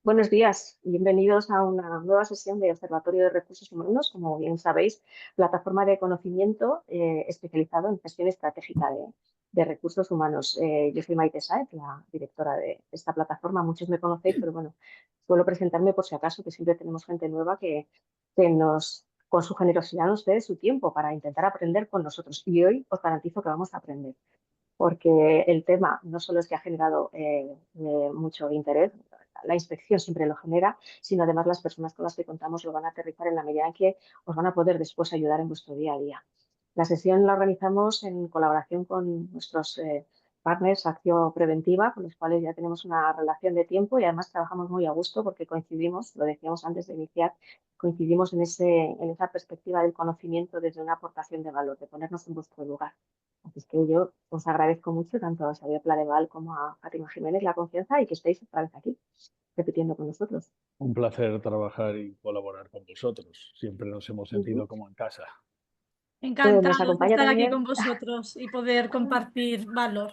Buenos días, bienvenidos a una nueva sesión de Observatorio de Recursos Humanos, como bien sabéis, plataforma de conocimiento especializado en gestión estratégica de recursos humanos. Yo soy Maite Sáez, la directora de esta plataforma. Muchos me conocéis, pero bueno, suelo presentarme por si acaso, que siempre tenemos gente nueva que con su generosidad nos cede su tiempo para intentar aprender con nosotros. Y hoy os garantizo que vamos a aprender porque el tema no solo es que ha generado mucho interés, la inspección siempre lo genera, sino además las personas con las que contamos lo van a aterrizar en la medida en que os van a poder después ayudar en vuestro día a día. La sesión la organizamos en colaboración con nuestros partners Acción Preventiva, con los cuales ya tenemos una relación de tiempo y además trabajamos muy a gusto porque coincidimos, lo decíamos antes de iniciar, coincidimos en esa perspectiva del conocimiento desde una aportación de valor, de ponernos en vuestro lugar. Así es que yo os agradezco mucho tanto a Xavier Pladeval como a Fátima Jiménez la confianza y que estéis otra vez aquí, repitiendo con nosotros. Un placer trabajar y colaborar con vosotros. Siempre nos hemos Ujú. sentido como en casa. Nos Encantados de acompaña estar aquí también, con vosotros y poder compartir valor.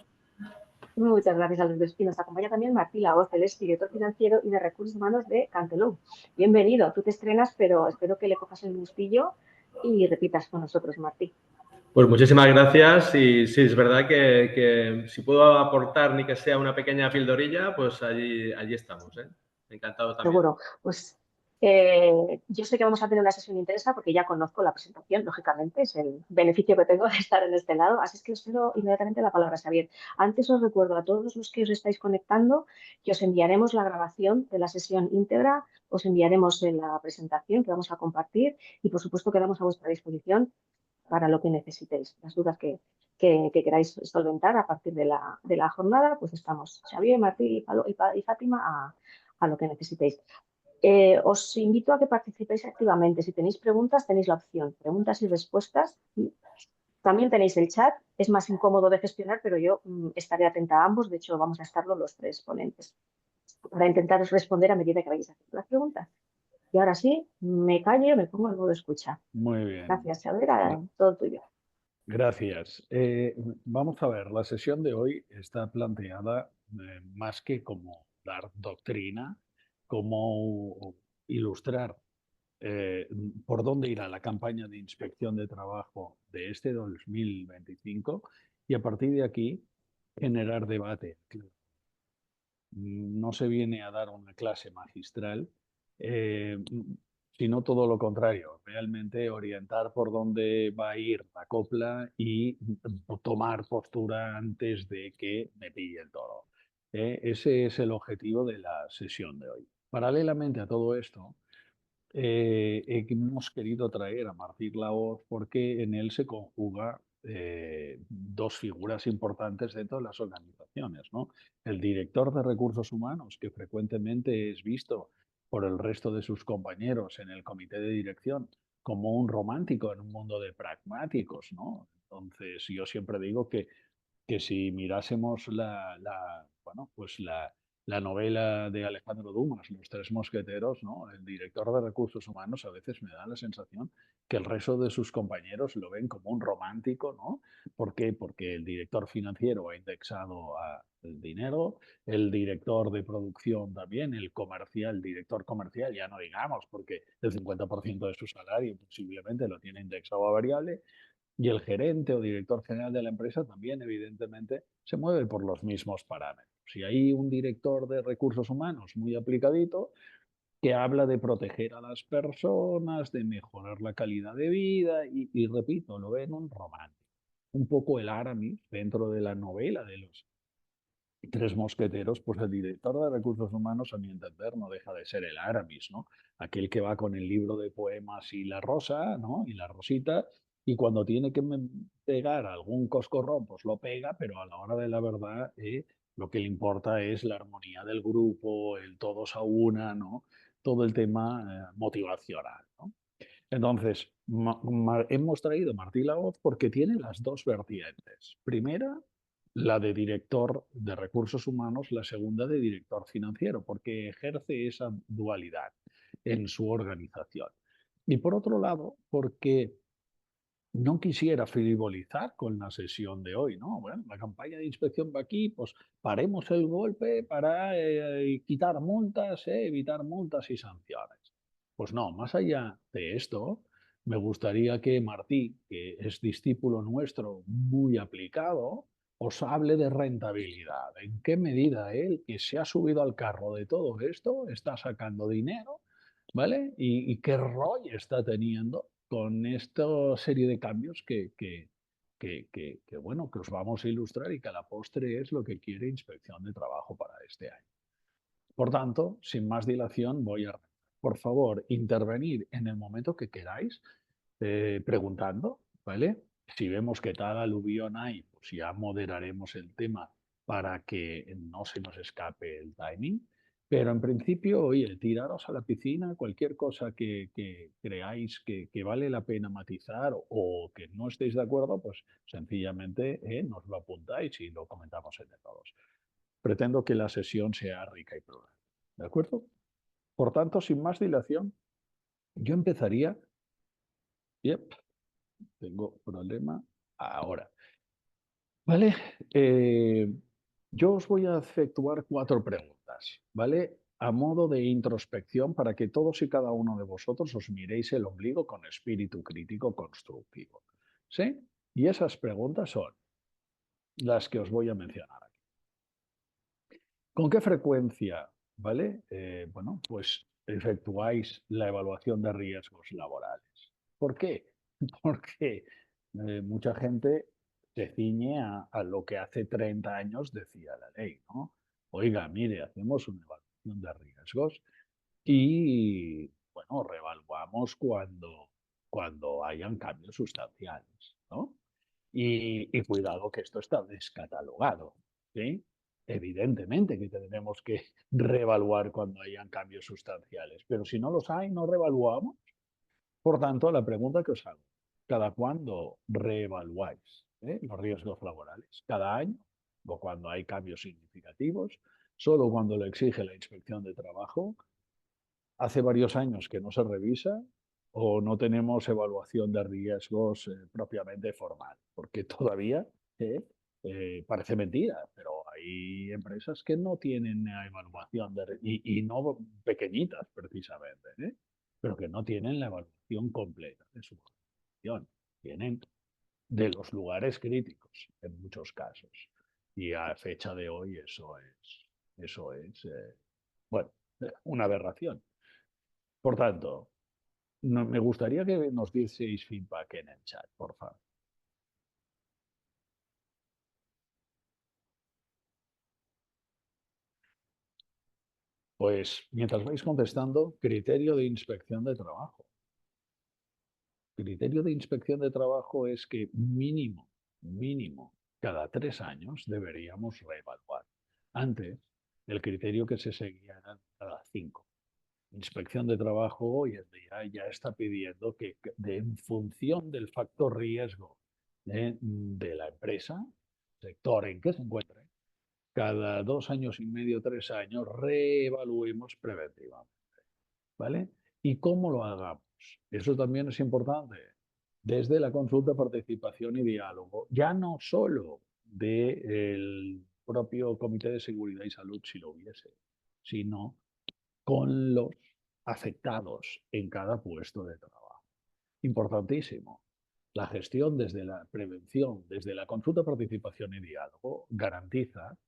muchas gracias a los dos, y nos acompaña también Martí Laoz, él es director financiero y de recursos humanos de Cantelou. Bienvenido, tú te estrenas, pero espero que le cojas el gustillo y repitas con nosotros, Martí. Pues muchísimas gracias y sí, es verdad que si puedo aportar ni que sea una pequeña pildorilla, pues allí estamos, ¿eh? Encantado también. Seguro. Pues yo sé que vamos a tener una sesión intensa porque ya conozco la presentación, lógicamente, es el beneficio que tengo de estar en este lado. Así es que os cedo inmediatamente la palabra, Xavier. Antes os recuerdo a todos los que os estáis conectando que os enviaremos la grabación de la sesión íntegra, os enviaremos la presentación que vamos a compartir y, por supuesto, quedamos a vuestra disposición para lo que necesitéis. Las dudas que queráis solventar a partir de la jornada, pues estamos Xavier, Martí y Fátima a lo que necesitéis. Os invito a que participéis activamente. Si tenéis preguntas, tenéis la opción, preguntas y respuestas. También tenéis el chat, es más incómodo de gestionar, pero yo estaré atenta a ambos. De hecho, vamos a estarlo los tres ponentes para intentaros responder a medida que vayáis haciendo las preguntas. Y ahora sí, me callo, me pongo en modo escucha. Muy bien. Gracias, Xavier, Gra- todo tuyo. Gracias. Vamos a ver, la sesión de hoy está planteada más que como dar doctrina, como ilustrar por dónde irá la campaña de inspección de trabajo de este 2025 y a partir de aquí generar debate. No se viene a dar una clase magistral, eh, sino todo lo contrario, realmente orientar por dónde va a ir la copla y tomar postura antes de que me pille el toro. Ese es el objetivo de la sesión de hoy. Paralelamente a todo esto, hemos querido traer a Martí Laoz porque en él se conjuga dos figuras importantes dentro de las organizaciones, ¿no? El director de recursos humanos, que frecuentemente es visto por el resto de sus compañeros en el comité de dirección como un romántico en un mundo de pragmáticos, ¿no? Entonces, yo siempre digo que si mirásemos bueno, pues la novela de Alejandro Dumas, Los Tres Mosqueteros, ¿no? El director de recursos humanos a veces me da la sensación que el resto de sus compañeros lo ven como un romántico, ¿no? ¿Por qué? Porque el director financiero ha indexado el dinero, el director de producción también, el comercial, el director comercial, ya no digamos, porque el 50% de su salario posiblemente lo tiene indexado a variable, y el gerente o director general de la empresa también, evidentemente, se mueve por los mismos parámetros. Si hay un director de recursos humanos muy aplicadito que habla de proteger a las personas, de mejorar la calidad de vida y repito, lo ven un romántico. Un poco el Aramis dentro de la novela de los Tres Mosqueteros, pues el director de recursos humanos, a mi entender, no deja de ser el Aramis, ¿no? Aquel que va con el libro de poemas y la rosa, ¿no? Y la rosita, y cuando tiene que pegar algún coscorrón, pues lo pega, pero a la hora de la verdad, lo que le importa es la armonía del grupo, el todos a una, ¿no? Todo el tema motivacional, ¿no? Entonces, hemos traído a Martí Laoz porque tiene las dos vertientes. Primera, la de director de recursos humanos, la segunda de director financiero, porque ejerce esa dualidad en su organización. Y por otro lado, porque no quisiera frivolizar con la sesión de hoy, ¿no? Bueno, la campaña de inspección va aquí, pues paremos el golpe para quitar multas, evitar multas y sanciones. Pues no, más allá de esto, me gustaría que Martí, que es discípulo nuestro muy aplicado, os hable de rentabilidad. ¿En qué medida él, que se ha subido al carro de todo esto, está sacando dinero? ¿Vale? Y qué rol está teniendo con esta serie de cambios bueno, que os vamos a ilustrar y que a la postre es lo que quiere Inspección de Trabajo para este año. Por tanto, sin más dilación, voy a, por favor, intervenir en el momento que queráis, preguntando, ¿vale? Si vemos que tal aluvión hay, pues ya moderaremos el tema para que no se nos escape el timing. Pero en principio, oye, tiraros a la piscina, cualquier cosa que creáis que vale la pena matizar o que no estéis de acuerdo, pues sencillamente nos lo apuntáis y lo comentamos entre todos. Pretendo que la sesión sea rica y plural. ¿De acuerdo? Por tanto, sin más dilación, yo empezaría. Yep, tengo problema ahora. ¿Vale? Yo os voy a efectuar 4 preguntas, ¿vale? A modo de introspección para que todos y cada uno de vosotros os miréis el ombligo con espíritu crítico constructivo. ¿Sí? Y esas preguntas son las que os voy a mencionar aquí. ¿Con qué frecuencia, ¿vale? Bueno, pues efectuáis la evaluación de riesgos laborales. ¿Por qué? Porque mucha gente se ciñe a lo que hace 30 años decía la ley, ¿no? Oiga, mire, hacemos una evaluación de riesgos y, bueno, reevaluamos cuando hayan cambios sustanciales, ¿no? Y cuidado que esto está descatalogado, ¿sí? Evidentemente que tenemos que reevaluar cuando hayan cambios sustanciales, pero si no los hay, no reevaluamos. Por tanto, la pregunta que os hago, ¿cada cuándo reevaluáis los riesgos laborales? ¿Cada año? ¿O cuando hay cambios significativos? ¿Solo cuando lo exige la inspección de trabajo? ¿Hace varios años que no se revisa? ¿O no tenemos evaluación de riesgos propiamente formal? Porque todavía parece mentira, pero hay empresas que no tienen evaluación y no pequeñitas precisamente, pero que no tienen la evaluación completa de su organización. Tienen de los lugares críticos en muchos casos. Y a fecha de hoy eso es bueno, una aberración. Por tanto, me gustaría que nos dieseis feedback en el chat, por favor. Pues mientras vais contestando, criterio de inspección de trabajo. Criterio de inspección de trabajo es que mínimo, cada 3 años deberíamos reevaluar. Antes, el criterio que se seguía era cada 5. Inspección de trabajo hoy en día ya está pidiendo que en función del factor riesgo de la empresa, sector en que se encuentre, cada 2 años y medio, 3 años, reevaluemos preventivamente. ¿Vale? ¿Y cómo lo hagamos? Eso también es importante. Desde la consulta, participación y diálogo, ya no solo del propio Comité de Seguridad y Salud, si lo hubiese, sino con los afectados en cada puesto de trabajo. Importantísimo. La gestión desde la prevención, desde la consulta, participación y diálogo, garantiza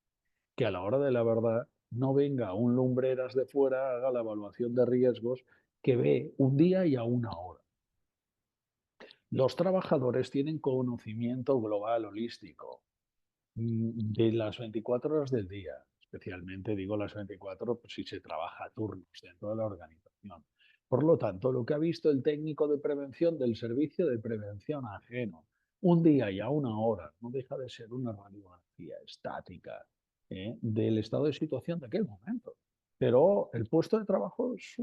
que a la hora de la verdad no venga un lumbreras de fuera, haga la evaluación de riesgos que ve un día y a una hora. Los trabajadores tienen conocimiento global, holístico, de las 24 horas del día, especialmente digo las 24 pues, si se trabaja a turnos dentro de la organización. Por lo tanto, lo que ha visto el técnico de prevención del servicio de prevención ajeno, un día y a una hora, no deja de ser una radiografía estática del estado de situación de aquel momento. Pero el puesto de trabajo es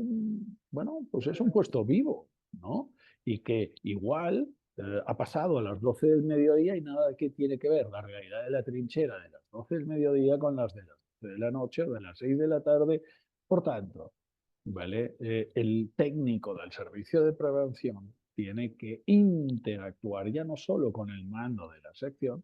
bueno, pues es un puesto vivo, ¿no? Y que igual ha pasado a las 12 del mediodía y nada que tiene que ver la realidad de la trinchera de las 12 del mediodía con las de las 12 de la noche o de las 6 de la tarde. Por tanto, ¿vale? El técnico del servicio de prevención tiene que interactuar ya no solo con el mando de la sección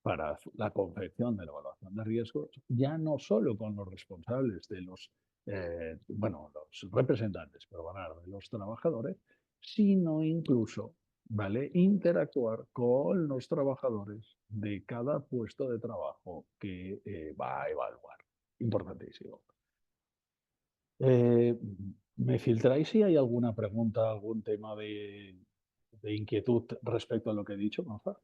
para la confección de la evaluación de riesgos, ya no solo con los responsables de los, los representantes, de los trabajadores, sino incluso, ¿vale?, interactuar con los trabajadores de cada puesto de trabajo que va a evaluar. Importantísimo. ¿Me filtráis si hay alguna pregunta, algún tema de inquietud respecto a lo que he dicho, Gonzalo?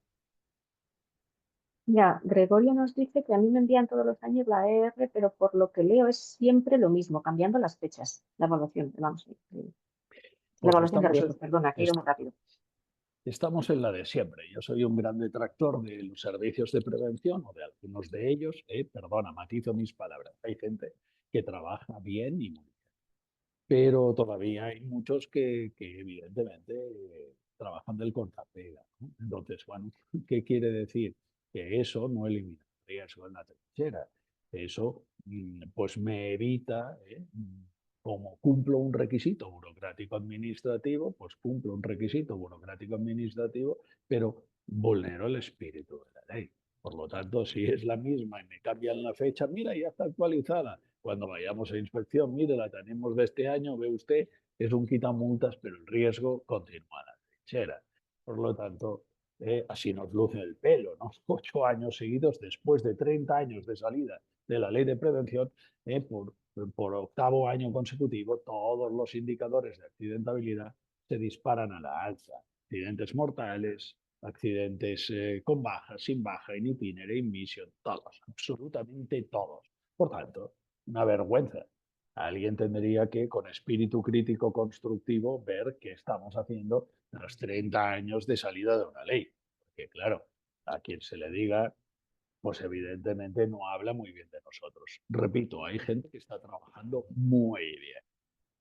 Ya, Gregorio nos dice que a mí me envían todos los años la ER, pero por lo que leo es siempre lo mismo, cambiando las fechas, la evaluación, vamos, la Pues evaluación de estamos riesgos, perdona, que he ido muy rápido. Estamos en la de siempre. Yo soy un gran detractor de los servicios de prevención o de algunos de ellos. Matizo mis palabras. Hay gente que trabaja bien y muy bien. Pero todavía hay muchos que evidentemente trabajan del cortapega, ¿no? Entonces, bueno, ¿qué quiere decir? Que eso no elimina el riesgo en la trinchera. Eso pues me evita, como cumplo un requisito burocrático administrativo, pues cumplo un requisito burocrático administrativo, pero vulnero el espíritu de la ley. Por lo tanto, si es la misma y me cambian la fecha, mira, ya está actualizada. Cuando vayamos a inspección, mire, la tenemos de este año, ve usted, es un quitamultas, pero el riesgo continúa en la trinchera. Por lo tanto, así nos luce el pelo, ¿no? 8 años seguidos, después de 30 años de salida de la ley de prevención, por octavo año consecutivo, todos los indicadores de accidentabilidad se disparan a la alza. Accidentes mortales, accidentes con baja, sin baja, in itinere, in mission, todos, absolutamente todos. Por tanto, una vergüenza. Alguien tendría que, con espíritu crítico constructivo, ver qué estamos haciendo tras 30 años de salida de una ley. Porque, claro, a quien se le diga, pues evidentemente no habla muy bien de nosotros. Repito, hay gente que está trabajando muy bien,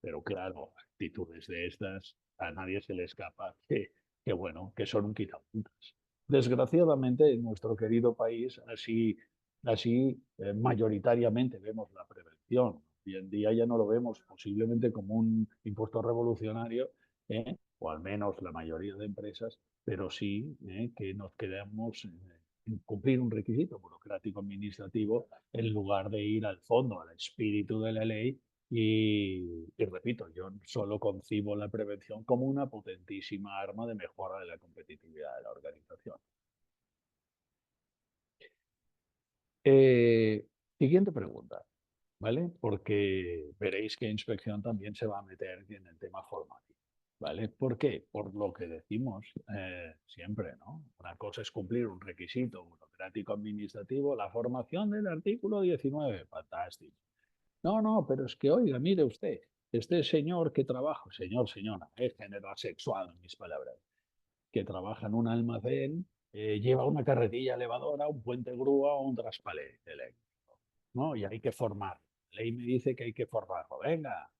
pero claro, actitudes de estas a nadie se le escapa que son un quitapuntas. Desgraciadamente, en nuestro querido país, así mayoritariamente vemos la prevención. Hoy en día ya no lo vemos posiblemente como un impuesto revolucionario, o al menos la mayoría de empresas, pero sí que nos quedamos en cumplir un requisito burocrático administrativo en lugar de ir al fondo, al espíritu de la ley. Y repito, yo solo concibo la prevención como una potentísima arma de mejora de la competitividad de la organización. Siguiente pregunta, ¿vale? Porque veréis que inspección también se va a meter en el tema formativo, ¿vale? ¿Por qué? Por lo que decimos siempre, ¿no? Una cosa es cumplir un requisito burocrático administrativo, la formación del artículo 19, fantástico. No, pero es que, oiga, mire usted, este señor que trabaja, señora, es género asexual en mis palabras, que trabaja en un almacén, lleva una carretilla elevadora, un puente grúa o un traspalé eléctrico, ¿no? Y hay que formar. La ley me dice que hay que formarlo. Venga,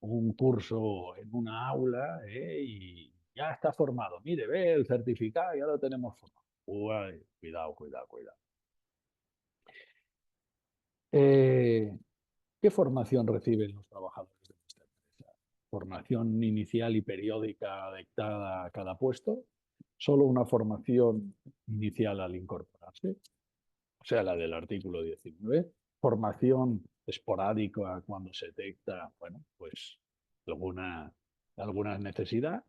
un curso en una aula y ya está formado. Mire, ve el certificado, ya lo tenemos formado. Uy, cuidado. ¿Qué formación reciben los trabajadores de nuestra empresa? Formación inicial y periódica adaptada a cada puesto, solo una formación inicial al incorporarse, o sea, la del artículo 19, formación esporádica cuando se detecta, pues alguna necesidad,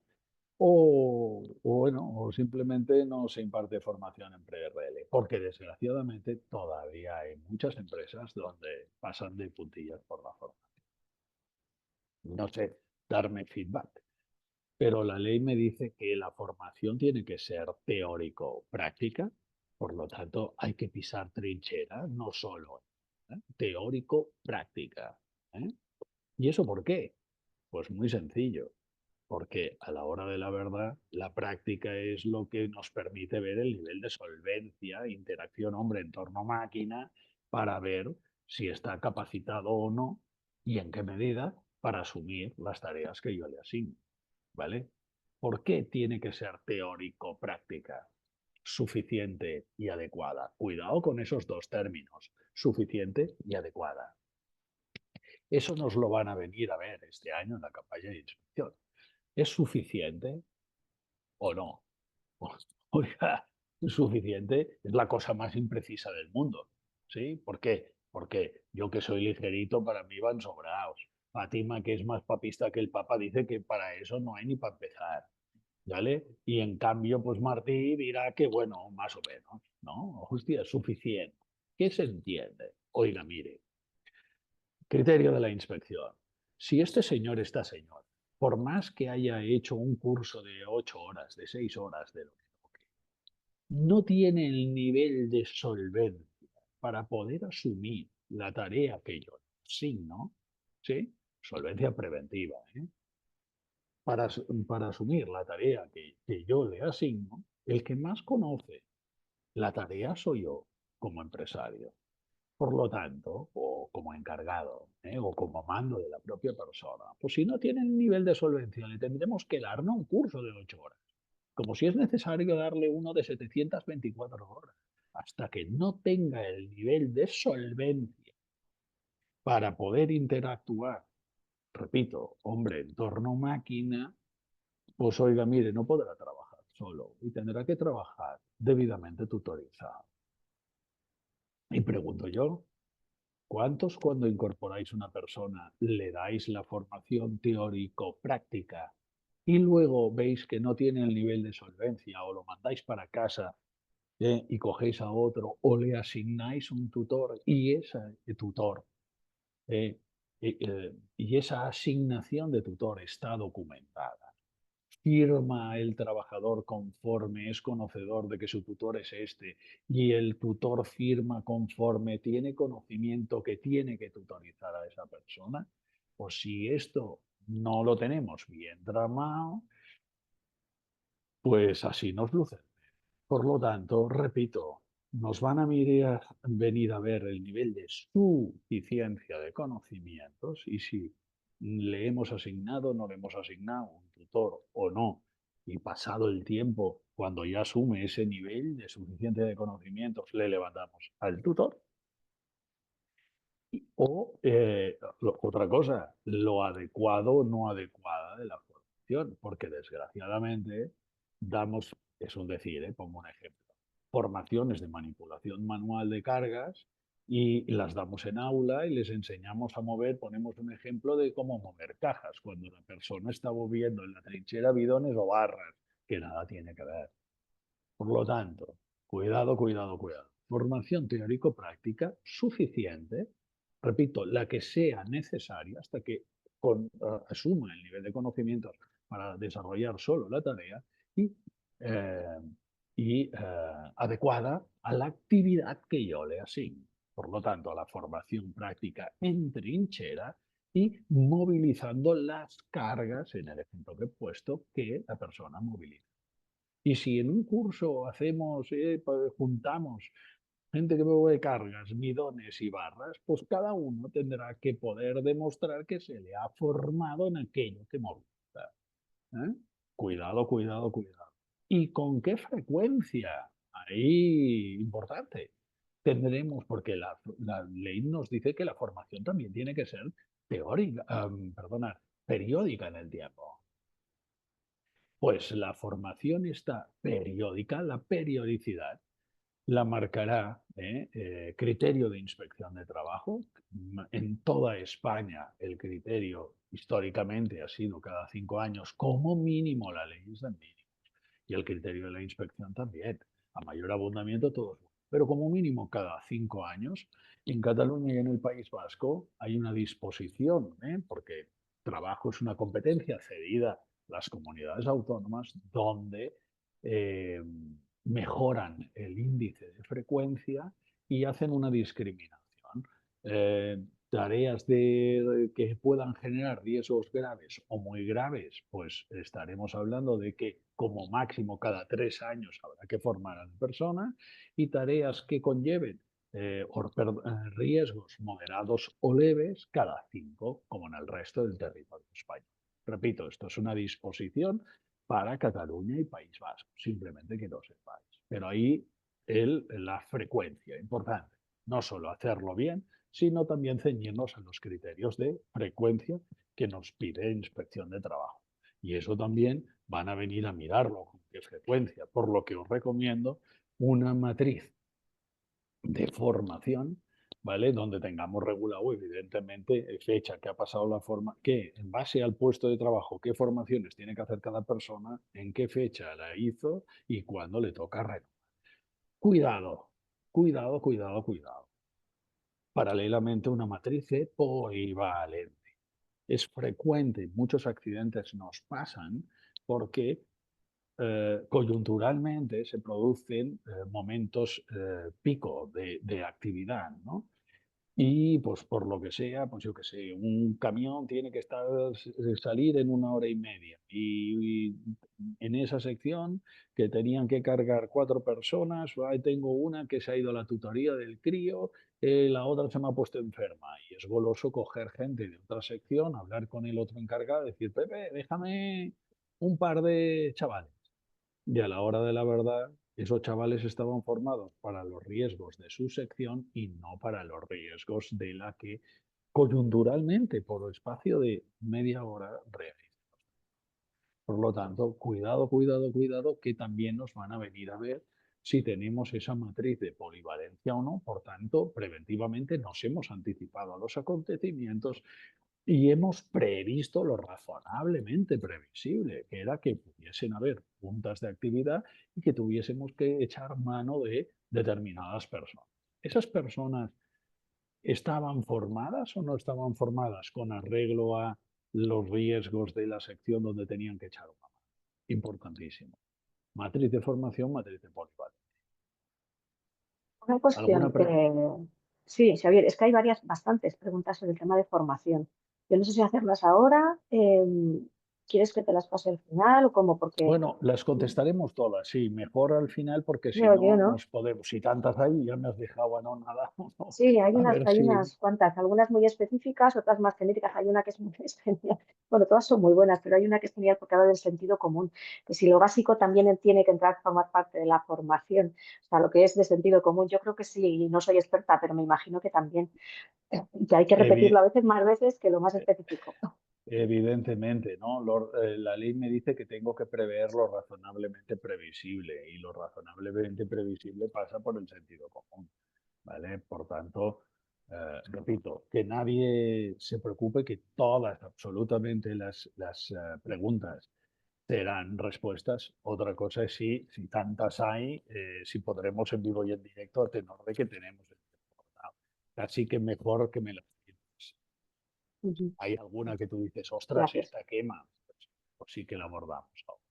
o simplemente no se imparte formación en PRL, porque desgraciadamente todavía hay muchas empresas donde pasan de puntillas por la formación. No sé darme feedback, pero la ley me dice que la formación tiene que ser teórico-práctica, por lo tanto hay que pisar trinchera, no solo teórico-práctica. ¿Y eso por qué? Pues muy sencillo. Porque a la hora de la verdad, la práctica es lo que nos permite ver el nivel de solvencia, interacción hombre-entorno-máquina, para ver si está capacitado o no y en qué medida para asumir las tareas que yo le asigno. ¿Vale? ¿Por qué tiene que ser teórico-práctica? Suficiente y adecuada. Cuidado con esos dos términos, suficiente y adecuada. Eso nos lo van a venir a ver este año en la campaña de inspección. ¿Es suficiente o no? Oiga, suficiente es la cosa más imprecisa del mundo. ¿Sí? ¿Por qué? Porque yo que soy ligerito, para mí van sobrados. Fátima, que es más papista que el Papa, dice que para eso no hay ni para empezar. ¿Vale? Y en cambio, pues Martí dirá que, bueno, más o menos, ¿no? Hostia, es suficiente. ¿Qué se entiende? Oiga, mire, criterio de la inspección. Si este señor, esta señora, por más que haya hecho un curso de 8 horas, de 6 horas, de lo que toque, no tiene el nivel de solvencia para poder asumir la tarea que yo le asigno, ¿sí? Solvencia preventiva, ¿eh? Para asumir la tarea que yo le asigno, el que más conoce la tarea soy yo como empresario. Por lo tanto, o como encargado, o como mando de la propia persona, pues si no tiene el nivel de solvencia, le tendremos que dar no un curso de 8 horas, como si es necesario darle uno de 724 horas, hasta que no tenga el nivel de solvencia para poder interactuar, repito, hombre, entorno máquina, pues oiga, mire, no podrá trabajar solo y tendrá que trabajar debidamente tutorizado. Y pregunto yo, ¿cuántos cuando incorporáis una persona le dais la formación teórico-práctica y luego veis que no tiene el nivel de solvencia o lo mandáis para casa y cogéis a otro o le asignáis un tutor y ese tutor y esa asignación de tutor está documentada? Firma el trabajador conforme es conocedor de que su tutor es este y el tutor firma conforme tiene conocimiento que tiene que tutorizar a esa persona. Pues si esto no lo tenemos bien tramado, pues así nos luce. Por lo tanto, repito, nos van a venir a ver el nivel de suficiencia de conocimientos y si le hemos asignado, no le hemos asignado un tutor o no. Y pasado el tiempo, cuando ya asume ese nivel de suficiencia de conocimientos, le levantamos al tutor. O otra cosa, lo adecuado o no adecuada de la formación, porque desgraciadamente damos, es un decir, pongo un ejemplo, formaciones de manipulación manual de cargas y las damos en aula y les enseñamos a mover, ponemos un ejemplo de cómo mover cajas, cuando la persona está moviendo en la trinchera bidones o barras, que nada tiene que ver. Por lo tanto, cuidado, cuidado, cuidado. Formación teórico-práctica suficiente, repito, la que sea necesaria hasta que asuma el nivel de conocimientos para desarrollar solo la tarea y, eh, adecuada a la actividad que yo le asigno. Por lo tanto, a la formación práctica en trinchera y movilizando las cargas, en el ejemplo que he puesto, que la persona moviliza. Y si en un curso hacemos, juntamos gente que mueve cargas, bidones y barras, pues cada uno tendrá que poder demostrar que se le ha formado en aquello que moviliza. ¿Eh? Cuidado, cuidado, cuidado. ¿Y con qué frecuencia? Ahí, importante. Tendremos, porque la ley nos dice que la formación también tiene que ser teórica, periódica en el tiempo. Pues la formación está periódica, la periodicidad la marcará criterio de inspección de trabajo. En toda España el criterio históricamente ha sido cada 5 años, como mínimo la ley es de mínimos. Y el criterio de la inspección también. A mayor abundamiento todos. Pero como mínimo cada 5 años. En Cataluña y en el País Vasco hay una disposición, porque trabajo es una competencia cedida a las comunidades autónomas donde mejoran el índice de frecuencia y hacen una discriminación. Tareas que puedan generar riesgos graves o muy graves, pues estaremos hablando de que como máximo cada 3 años habrá que formar a la persona, y tareas que conlleven riesgos moderados o leves cada 5, como en el resto del territorio español. Repito, esto es una disposición para Cataluña y País Vasco, simplemente que lo sepáis. Pero ahí la frecuencia, importante, no solo hacerlo bien, sino también ceñirnos a los criterios de frecuencia que nos pide Inspección de Trabajo. Y eso también van a venir a mirarlo con qué frecuencia, por lo que os recomiendo una matriz de formación, ¿vale? Donde tengamos regulado, evidentemente, fecha, que ha pasado la forma, que en base al puesto de trabajo, qué formaciones tiene que hacer cada persona, en qué fecha la hizo y cuándo le toca renovar. Cuidado, cuidado, cuidado, cuidado. Paralelamente, una matriz de polivalente. Es frecuente, muchos accidentes nos pasan porque coyunturalmente se producen momentos pico de actividad, ¿no? Y pues por lo que sea, pues yo qué sé, un camión tiene que salir en 1 hora y media. Y en esa sección que tenían que cargar 4 personas, ahí tengo una que se ha ido a la tutoría del crío, la otra se me ha puesto enferma. Y es goloso coger gente de otra sección, hablar con el otro encargado, decir, Pepe, déjame un par de chavales. Y a la hora de la verdad, esos chavales estaban formados para los riesgos de su sección y no para los riesgos de la que coyunturalmente, por espacio de media hora, realizan. Por lo tanto, cuidado, cuidado, cuidado, que también nos van a venir a ver si tenemos esa matriz de polivalencia o no. Por tanto, preventivamente nos hemos anticipado a los acontecimientos y hemos previsto lo razonablemente previsible, que era que pudiesen haber puntas de actividad y que tuviésemos que echar mano de determinadas personas. ¿Esas personas estaban formadas o no estaban formadas con arreglo a los riesgos de la sección donde tenían que echar una mano? Importantísimo. Matriz de formación, matriz de polivalente. Una cuestión, sí, Xavier, es que hay bastantes preguntas sobre el tema de formación. Yo no sé si hacerlas ahora, ¿quieres que te las pase al final o cómo? Porque Bueno, las contestaremos todas, sí, mejor al final porque si creo yo, no ¿no? nos podemos, si tantas hay, ya me has dejado anonadado, ¿no? Sí, hay A ver hay si unas cuantas, algunas muy específicas, otras más genéricas. Hay una que es muy es genial. Bueno, todas son muy buenas, pero hay una que es genial porque habla del sentido común. Que si lo básico también tiene que entrar a formar parte de la formación, o sea, lo que es de sentido común. Yo creo que sí, no soy experta, pero me imagino que también, que hay que repetirlo a veces más veces que lo más específico. evidentemente, ¿no? La ley me dice que tengo que prever lo razonablemente previsible y lo razonablemente previsible pasa por el sentido común, ¿vale? Por tanto, repito, que nadie se preocupe que todas, absolutamente las preguntas serán respuestas. Otra cosa es si tantas hay, si podremos en vivo y en directo a tenor de que tenemos el tiempo cortado. Así que mejor que me las digas. Hay alguna que tú dices, ostras, Gracias. esta quema, pues sí que la abordamos ahora,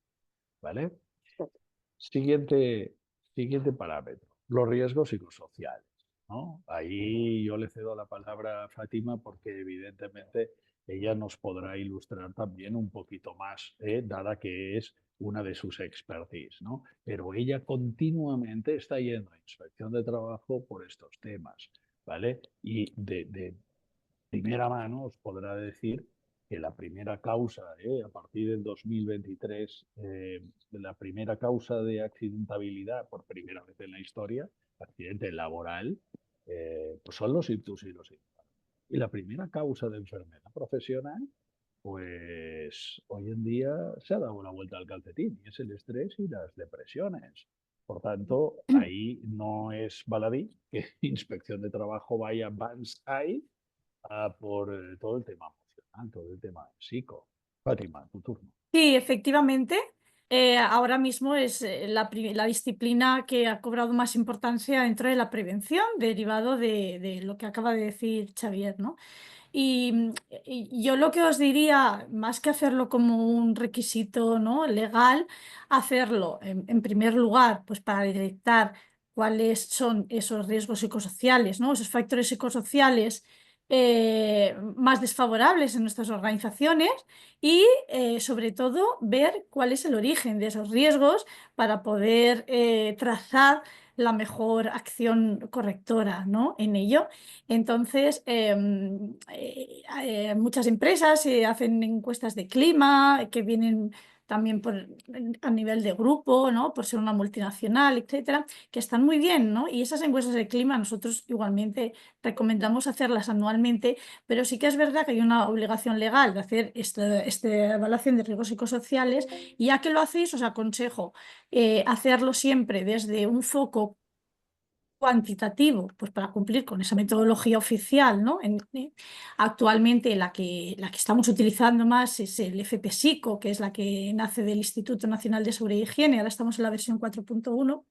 ¿vale? Siguiente parámetro, los riesgos psicosociales, ¿no? Ahí yo le cedo la palabra a Fátima porque evidentemente ella nos podrá ilustrar también un poquito más, dada que es una de sus expertise, ¿no? Pero ella continuamente está yendo a inspección de trabajo por estos temas, ¿vale? Y de primera mano os podrá decir que la primera causa, a partir del 2023, la primera causa de accidentabilidad por primera vez en la historia, accidente laboral, pues son los ictus y los infartos. Y la primera causa de enfermedad profesional, pues hoy en día se ha dado una vuelta al calcetín y es el estrés y las depresiones. Por tanto, ahí no es baladí que Inspección de Trabajo vaya banzai por todo el tema emocional, todo el tema psico. Fátima, tu turno. Sí, efectivamente. Ahora mismo es la disciplina que ha cobrado más importancia dentro de la prevención, derivado de lo que acaba de decir Xavier, ¿no? Y yo lo que os diría, más que hacerlo como un requisito, ¿no?, legal, hacerlo en primer lugar, pues para detectar cuáles son esos riesgos psicosociales, ¿no?, esos factores psicosociales más desfavorables en nuestras organizaciones y sobre todo ver cuál es el origen de esos riesgos para poder trazar la mejor acción correctora, ¿no?, en ello. Entonces, muchas empresas hacen encuestas de clima que vienen también a nivel de grupo, ¿no? Por ser una multinacional, etcétera, que están muy bien, ¿no? Y esas encuestas de clima nosotros igualmente recomendamos hacerlas anualmente, pero sí que es verdad que hay una obligación legal de hacer esta evaluación de riesgos psicosociales, y ya que lo hacéis, os aconsejo hacerlo siempre desde un foco cuantitativo, pues para cumplir con esa metodología oficial, ¿no? Actualmente la que estamos utilizando más es el FP-Psico, que es la que nace del Instituto Nacional de Seguridad y Higiene. Ahora estamos en la versión 4.1.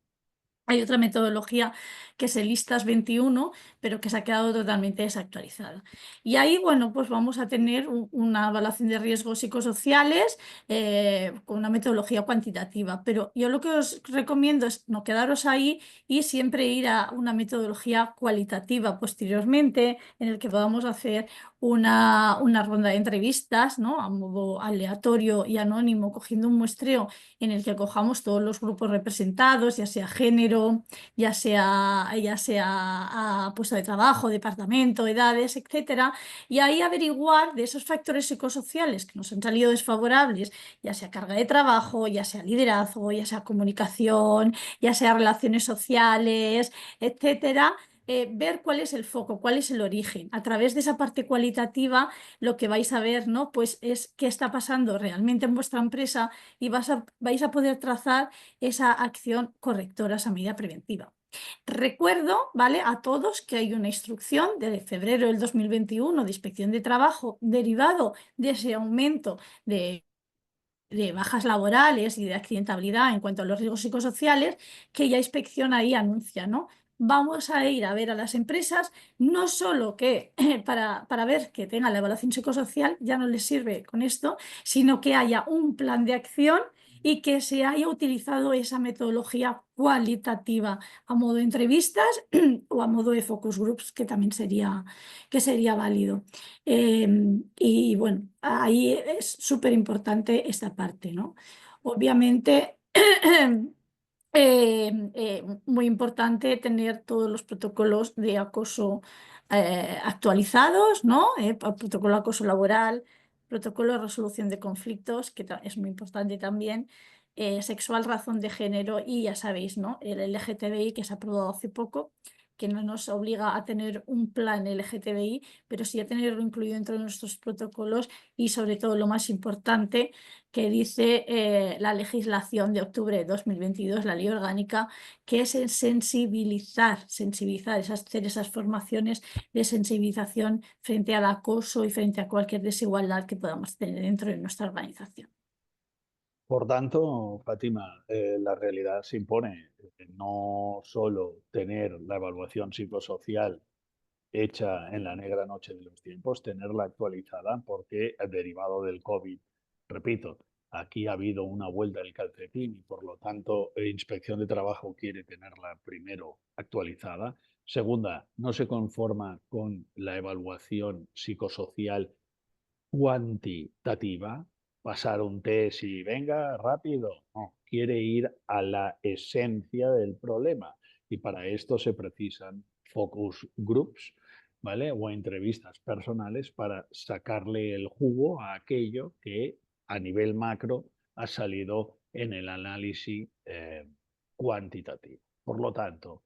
Hay otra metodología que es el ISTAS 21, pero que se ha quedado totalmente desactualizada. Y ahí, bueno, pues vamos a tener una evaluación de riesgos psicosociales con una metodología cuantitativa. Pero yo lo que os recomiendo es no quedaros ahí y siempre ir a una metodología cualitativa posteriormente, en el que podamos hacer una ronda de entrevistas, ¿no? A modo aleatorio y anónimo, cogiendo un muestreo en el que cojamos todos los grupos representados, ya sea género, ya sea puesto de trabajo, departamento, edades, etcétera, y ahí averiguar de esos factores psicosociales que nos han salido desfavorables, ya sea carga de trabajo, ya sea liderazgo, ya sea comunicación, ya sea relaciones sociales, etcétera. Ver cuál es el foco, cuál es el origen. A través de esa parte cualitativa, lo que vais a ver, ¿no? Pues es qué está pasando realmente en vuestra empresa, y vais a poder trazar esa acción correctora, esa medida preventiva. Recuerdo, ¿vale?, a todos que hay una instrucción de febrero del 2021 de Inspección de Trabajo derivado de ese aumento de bajas laborales y de accidentabilidad en cuanto a los riesgos psicosociales, que ya Inspección ahí anuncia, ¿no? Vamos a ir a ver a las empresas, no solo que para ver que tengan la evaluación psicosocial, ya no les sirve con esto, sino que haya un plan de acción y que se haya utilizado esa metodología cualitativa a modo de entrevistas o a modo de focus groups, que también sería válido. Y bueno, ahí es súper importante esta parte, ¿no? Obviamente, muy importante tener todos los protocolos de acoso actualizados, ¿no? Protocolo de acoso laboral, protocolo de resolución de conflictos, que es muy importante también, sexual, razón de género, y ya sabéis, ¿no? El LGTBI, que se ha aprobado hace poco, que no nos obliga a tener un plan LGTBI, pero sí a tenerlo incluido dentro de nuestros protocolos, y sobre todo lo más importante que dice la legislación de octubre de 2022, la ley orgánica, que es el sensibilizar, hacer esas formaciones de sensibilización frente al acoso y frente a cualquier desigualdad que podamos tener dentro de nuestra organización. Por tanto, Fátima, la realidad se impone no solo tener la evaluación psicosocial hecha en la negra noche de los tiempos, tenerla actualizada, porque derivado del COVID, repito, aquí ha habido una vuelta del calcetín y por lo tanto Inspección de Trabajo quiere tenerla primero actualizada. Segunda, no se conforma con la evaluación psicosocial cuantitativa, pasar un test y venga rápido. No, quiere ir a la esencia del problema y para esto se precisan focus groups, ¿vale? O entrevistas personales para sacarle el jugo a aquello que a nivel macro ha salido en el análisis cuantitativo. Por lo tanto,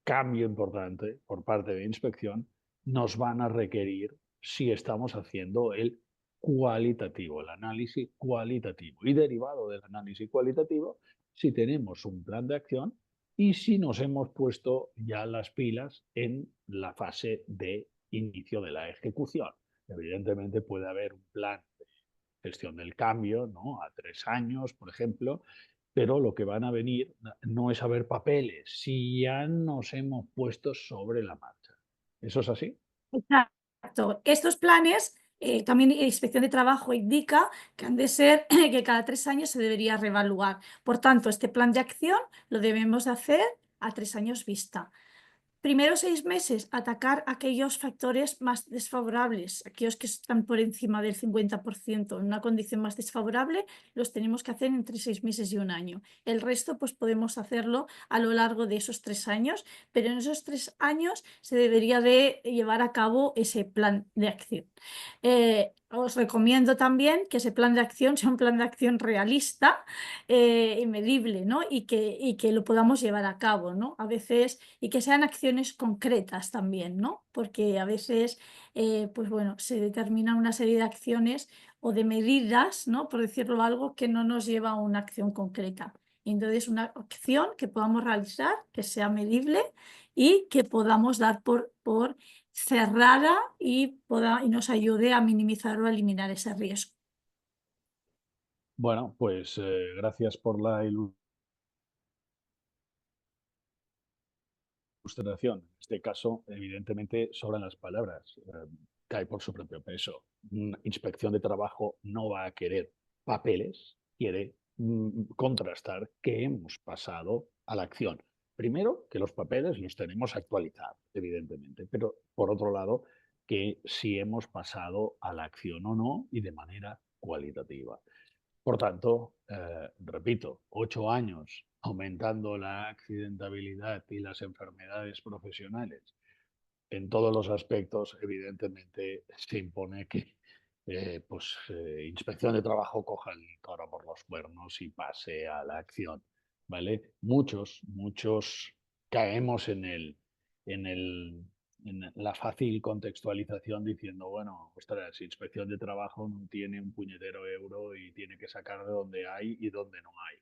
cambio importante por parte de inspección, nos van a requerir si estamos haciendo el cualitativo, el análisis cualitativo. Y derivado del análisis cualitativo, si tenemos un plan de acción y si nos hemos puesto ya las pilas en la fase de inicio de la ejecución. Evidentemente puede haber un plan de gestión del cambio, ¿no?, a 3 años, por ejemplo, pero lo que van a venir no es a ver papeles, si ya nos hemos puesto sobre la marcha. ¿Eso es así? Exacto. Estos planes, también Inspección de Trabajo indica que han de ser que cada 3 años se debería reevaluar. Por tanto, este plan de acción lo debemos hacer a 3 años vista. Primeros 6 meses, atacar aquellos factores más desfavorables, aquellos que están por encima del 50%, en una condición más desfavorable, los tenemos que hacer entre 6 meses y 1 año. El resto, pues podemos hacerlo a lo largo de esos 3 años, pero en esos 3 años se debería de llevar a cabo ese plan de acción. os recomiendo también que ese plan de acción sea un plan de acción realista y medible, ¿no? Y que lo podamos llevar a cabo, ¿no? A veces, y que sean acciones concretas también, ¿no? Porque a veces, pues bueno, se determina una serie de acciones o de medidas, ¿no? Por decirlo algo, que no nos lleva a una acción concreta. Entonces, una acción que podamos realizar, que sea medible y que podamos dar por cerrada y nos ayude a minimizar o a eliminar ese riesgo. Bueno, pues gracias por la ilustración. En este caso, evidentemente, sobran las palabras. Cae por su propio peso. Una inspección de trabajo no va a querer papeles, quiere contrastar que hemos pasado a la acción. Primero, que los papeles los tenemos actualizados, evidentemente, pero por otro lado, que si hemos pasado a la acción o no y de manera cualitativa. Por tanto, repito, 8 años aumentando la accidentabilidad y las enfermedades profesionales en todos los aspectos, evidentemente se impone que Inspección de Trabajo coja el toro por los cuernos y pase a la acción, ¿vale? Muchos caemos en el, en la fácil contextualización diciendo, bueno, ostras, Inspección de Trabajo no tiene un puñetero euro y tiene que sacar de donde hay y donde no hay.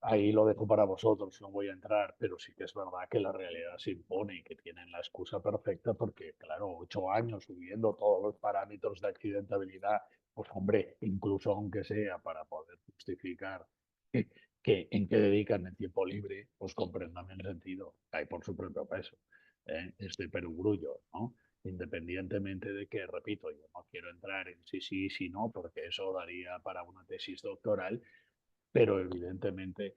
Ahí lo dejo para vosotros, no voy a entrar, pero sí que es verdad que la realidad se impone y que tienen la excusa perfecta porque, claro, 8 años subiendo todos los parámetros de accidentabilidad, pues hombre, incluso aunque sea para poder justificar en qué dedican el tiempo libre, pues comprendan el sentido, cae por su propio peso, este perogrullo, ¿no? Independientemente de que, repito, yo no quiero entrar en sí, no, porque eso daría para una tesis doctoral, pero evidentemente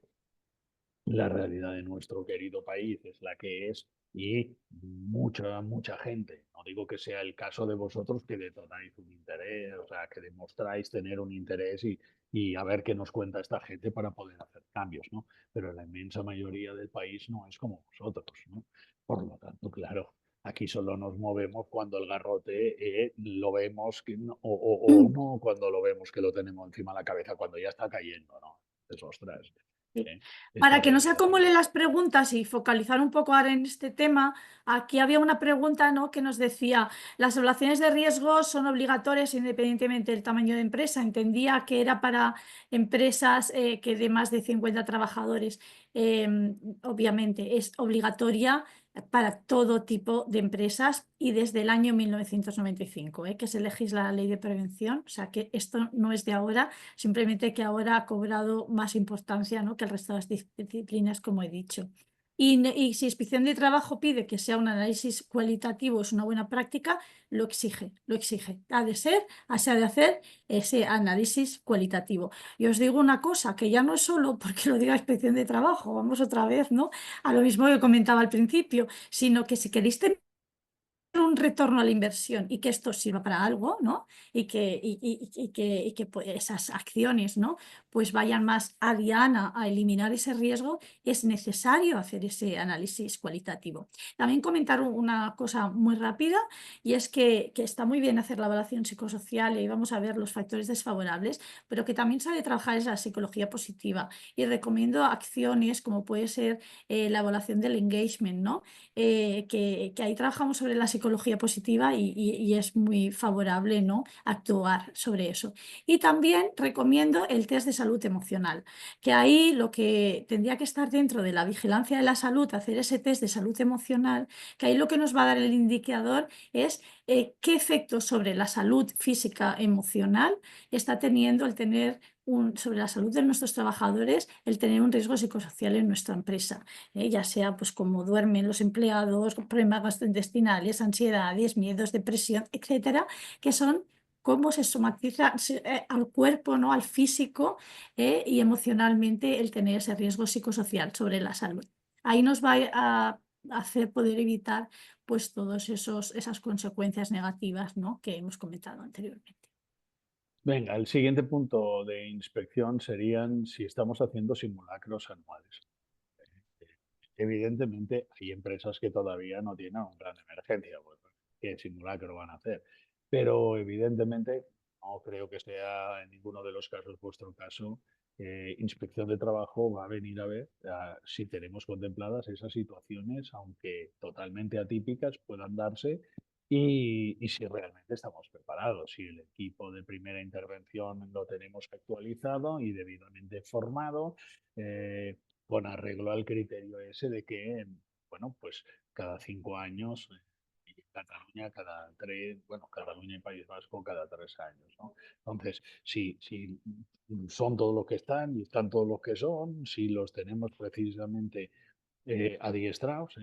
la realidad de nuestro querido país es la que es y mucha gente, no digo que sea el caso de vosotros que detonáis un interés, o sea, que demostráis tener un interés y a ver qué nos cuenta esta gente para poder hacer cambios, ¿no? Pero la inmensa mayoría del país no es como vosotros, ¿no? Por lo tanto, claro, aquí solo nos movemos cuando el garrote lo vemos o no cuando lo vemos que lo tenemos encima de la cabeza, cuando ya está cayendo, ¿no? Es ostras. Para Esta que no se realidad acumulen las preguntas y focalizar un poco ahora en este tema, aquí había una pregunta, ¿no?, que nos decía, ¿las evaluaciones de riesgo son obligatorias independientemente del tamaño de empresa? Entendía que era para empresas que de más de 50 trabajadores. Obviamente es obligatoria para todo tipo de empresas y desde el año 1995, que se legisla la ley de prevención. O sea que esto no es de ahora, simplemente que ahora ha cobrado más importancia, ¿no?, que el resto de las disciplinas, como he dicho. Y si Inspección de Trabajo pide que sea un análisis cualitativo, es una buena práctica, lo exige, lo exige. Ha de ser, se ha de hacer ese análisis cualitativo. Y os digo una cosa, que ya no es solo porque lo diga Inspección de Trabajo, vamos otra vez, ¿no?, a lo mismo que comentaba al principio, sino que si queréis tener un retorno a la inversión y que esto sirva para algo, ¿no? Y que pues, esas acciones, ¿no?, pues vayan más a diana a eliminar ese riesgo, es necesario hacer ese análisis cualitativo. También comentar una cosa muy rápida, y es que está muy bien hacer la evaluación psicosocial y vamos a ver los factores desfavorables, pero que también se ha de trabajar es la psicología positiva, y recomiendo acciones como puede ser la evaluación del engagement, ¿no? Que ahí trabajamos sobre la psicología positiva y es muy favorable, ¿no?, actuar sobre eso. Y también recomiendo el test de salud emocional, que ahí lo que tendría que estar dentro de la vigilancia de la salud, hacer ese test de salud emocional, que ahí lo que nos va a dar el indicador es qué efectos sobre la salud física emocional está teniendo el tener sobre la salud de nuestros trabajadores, el tener un riesgo psicosocial en nuestra empresa, ya sea pues cómo duermen los empleados, problemas gastrointestinales, ansiedades, miedos, depresión, etcétera, que son cómo se somatiza al cuerpo, ¿no?, al físico y emocionalmente el tener ese riesgo psicosocial sobre la salud. Ahí nos va a hacer poder evitar pues todas esas consecuencias negativas, ¿no?, que hemos comentado anteriormente. Venga, el siguiente punto de inspección serían si estamos haciendo simulacros anuales. Evidentemente, hay empresas que todavía no tienen un plan de emergencia, pues, ¿qué simulacro van a hacer? pero evidentemente no creo que sea en ninguno de los casos vuestro caso. Inspección de Trabajo va a venir a ver si tenemos contempladas esas situaciones, aunque totalmente atípicas, puedan darse y si realmente estamos preparados, si el equipo de primera intervención lo tenemos actualizado y debidamente formado, con arreglo al criterio ese de que, bueno, pues cada 5 años y Cataluña cada 3, bueno, Cataluña y País Vasco cada 3 años, ¿no? Entonces, si son todos los que están y están todos los que son, si los tenemos precisamente adiestrados,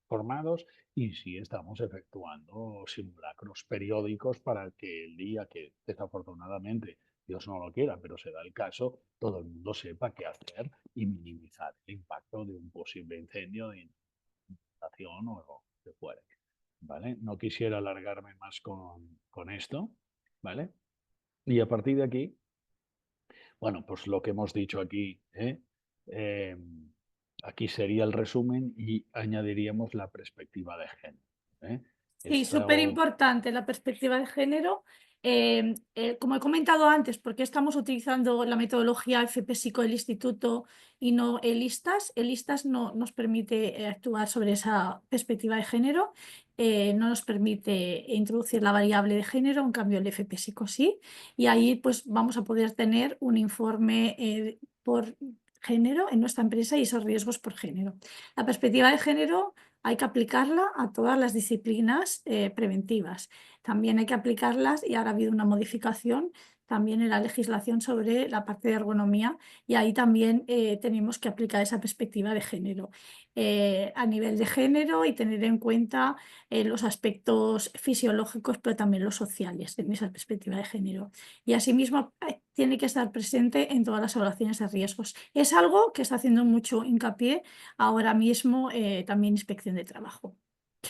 formados, y si estamos efectuando simulacros periódicos para que el día que desafortunadamente Dios no lo quiera, pero se da el caso, todo el mundo sepa qué hacer y minimizar el impacto de un posible incendio, de inundación o lo que fuere. ¿Vale? No quisiera alargarme más con esto, ¿vale? Y a partir de aquí, bueno, pues lo que hemos dicho aquí, aquí sería el resumen y añadiríamos la perspectiva de género. ¿eh? Sí, súper Esto, importante la perspectiva de género. Como he comentado antes, ¿por qué estamos utilizando la metodología FP-Psico del Instituto y no el ISTAS? El ISTAS no nos permite actuar sobre esa perspectiva de género, no nos permite introducir la variable de género, en cambio el FP-Psico sí, y ahí pues vamos a poder tener un informe por género en nuestra empresa y esos riesgos por género. La perspectiva de género hay que aplicarla a todas las disciplinas preventivas. También hay que aplicarlas, y ahora ha habido una modificación también en la legislación sobre la parte de ergonomía, y ahí también tenemos que aplicar esa perspectiva de género. A nivel de género y tener en cuenta los aspectos fisiológicos, pero también los sociales en esa perspectiva de género. Y asimismo tiene que estar presente en todas las evaluaciones de riesgos. Es algo que está haciendo mucho hincapié ahora mismo también Inspección de Trabajo.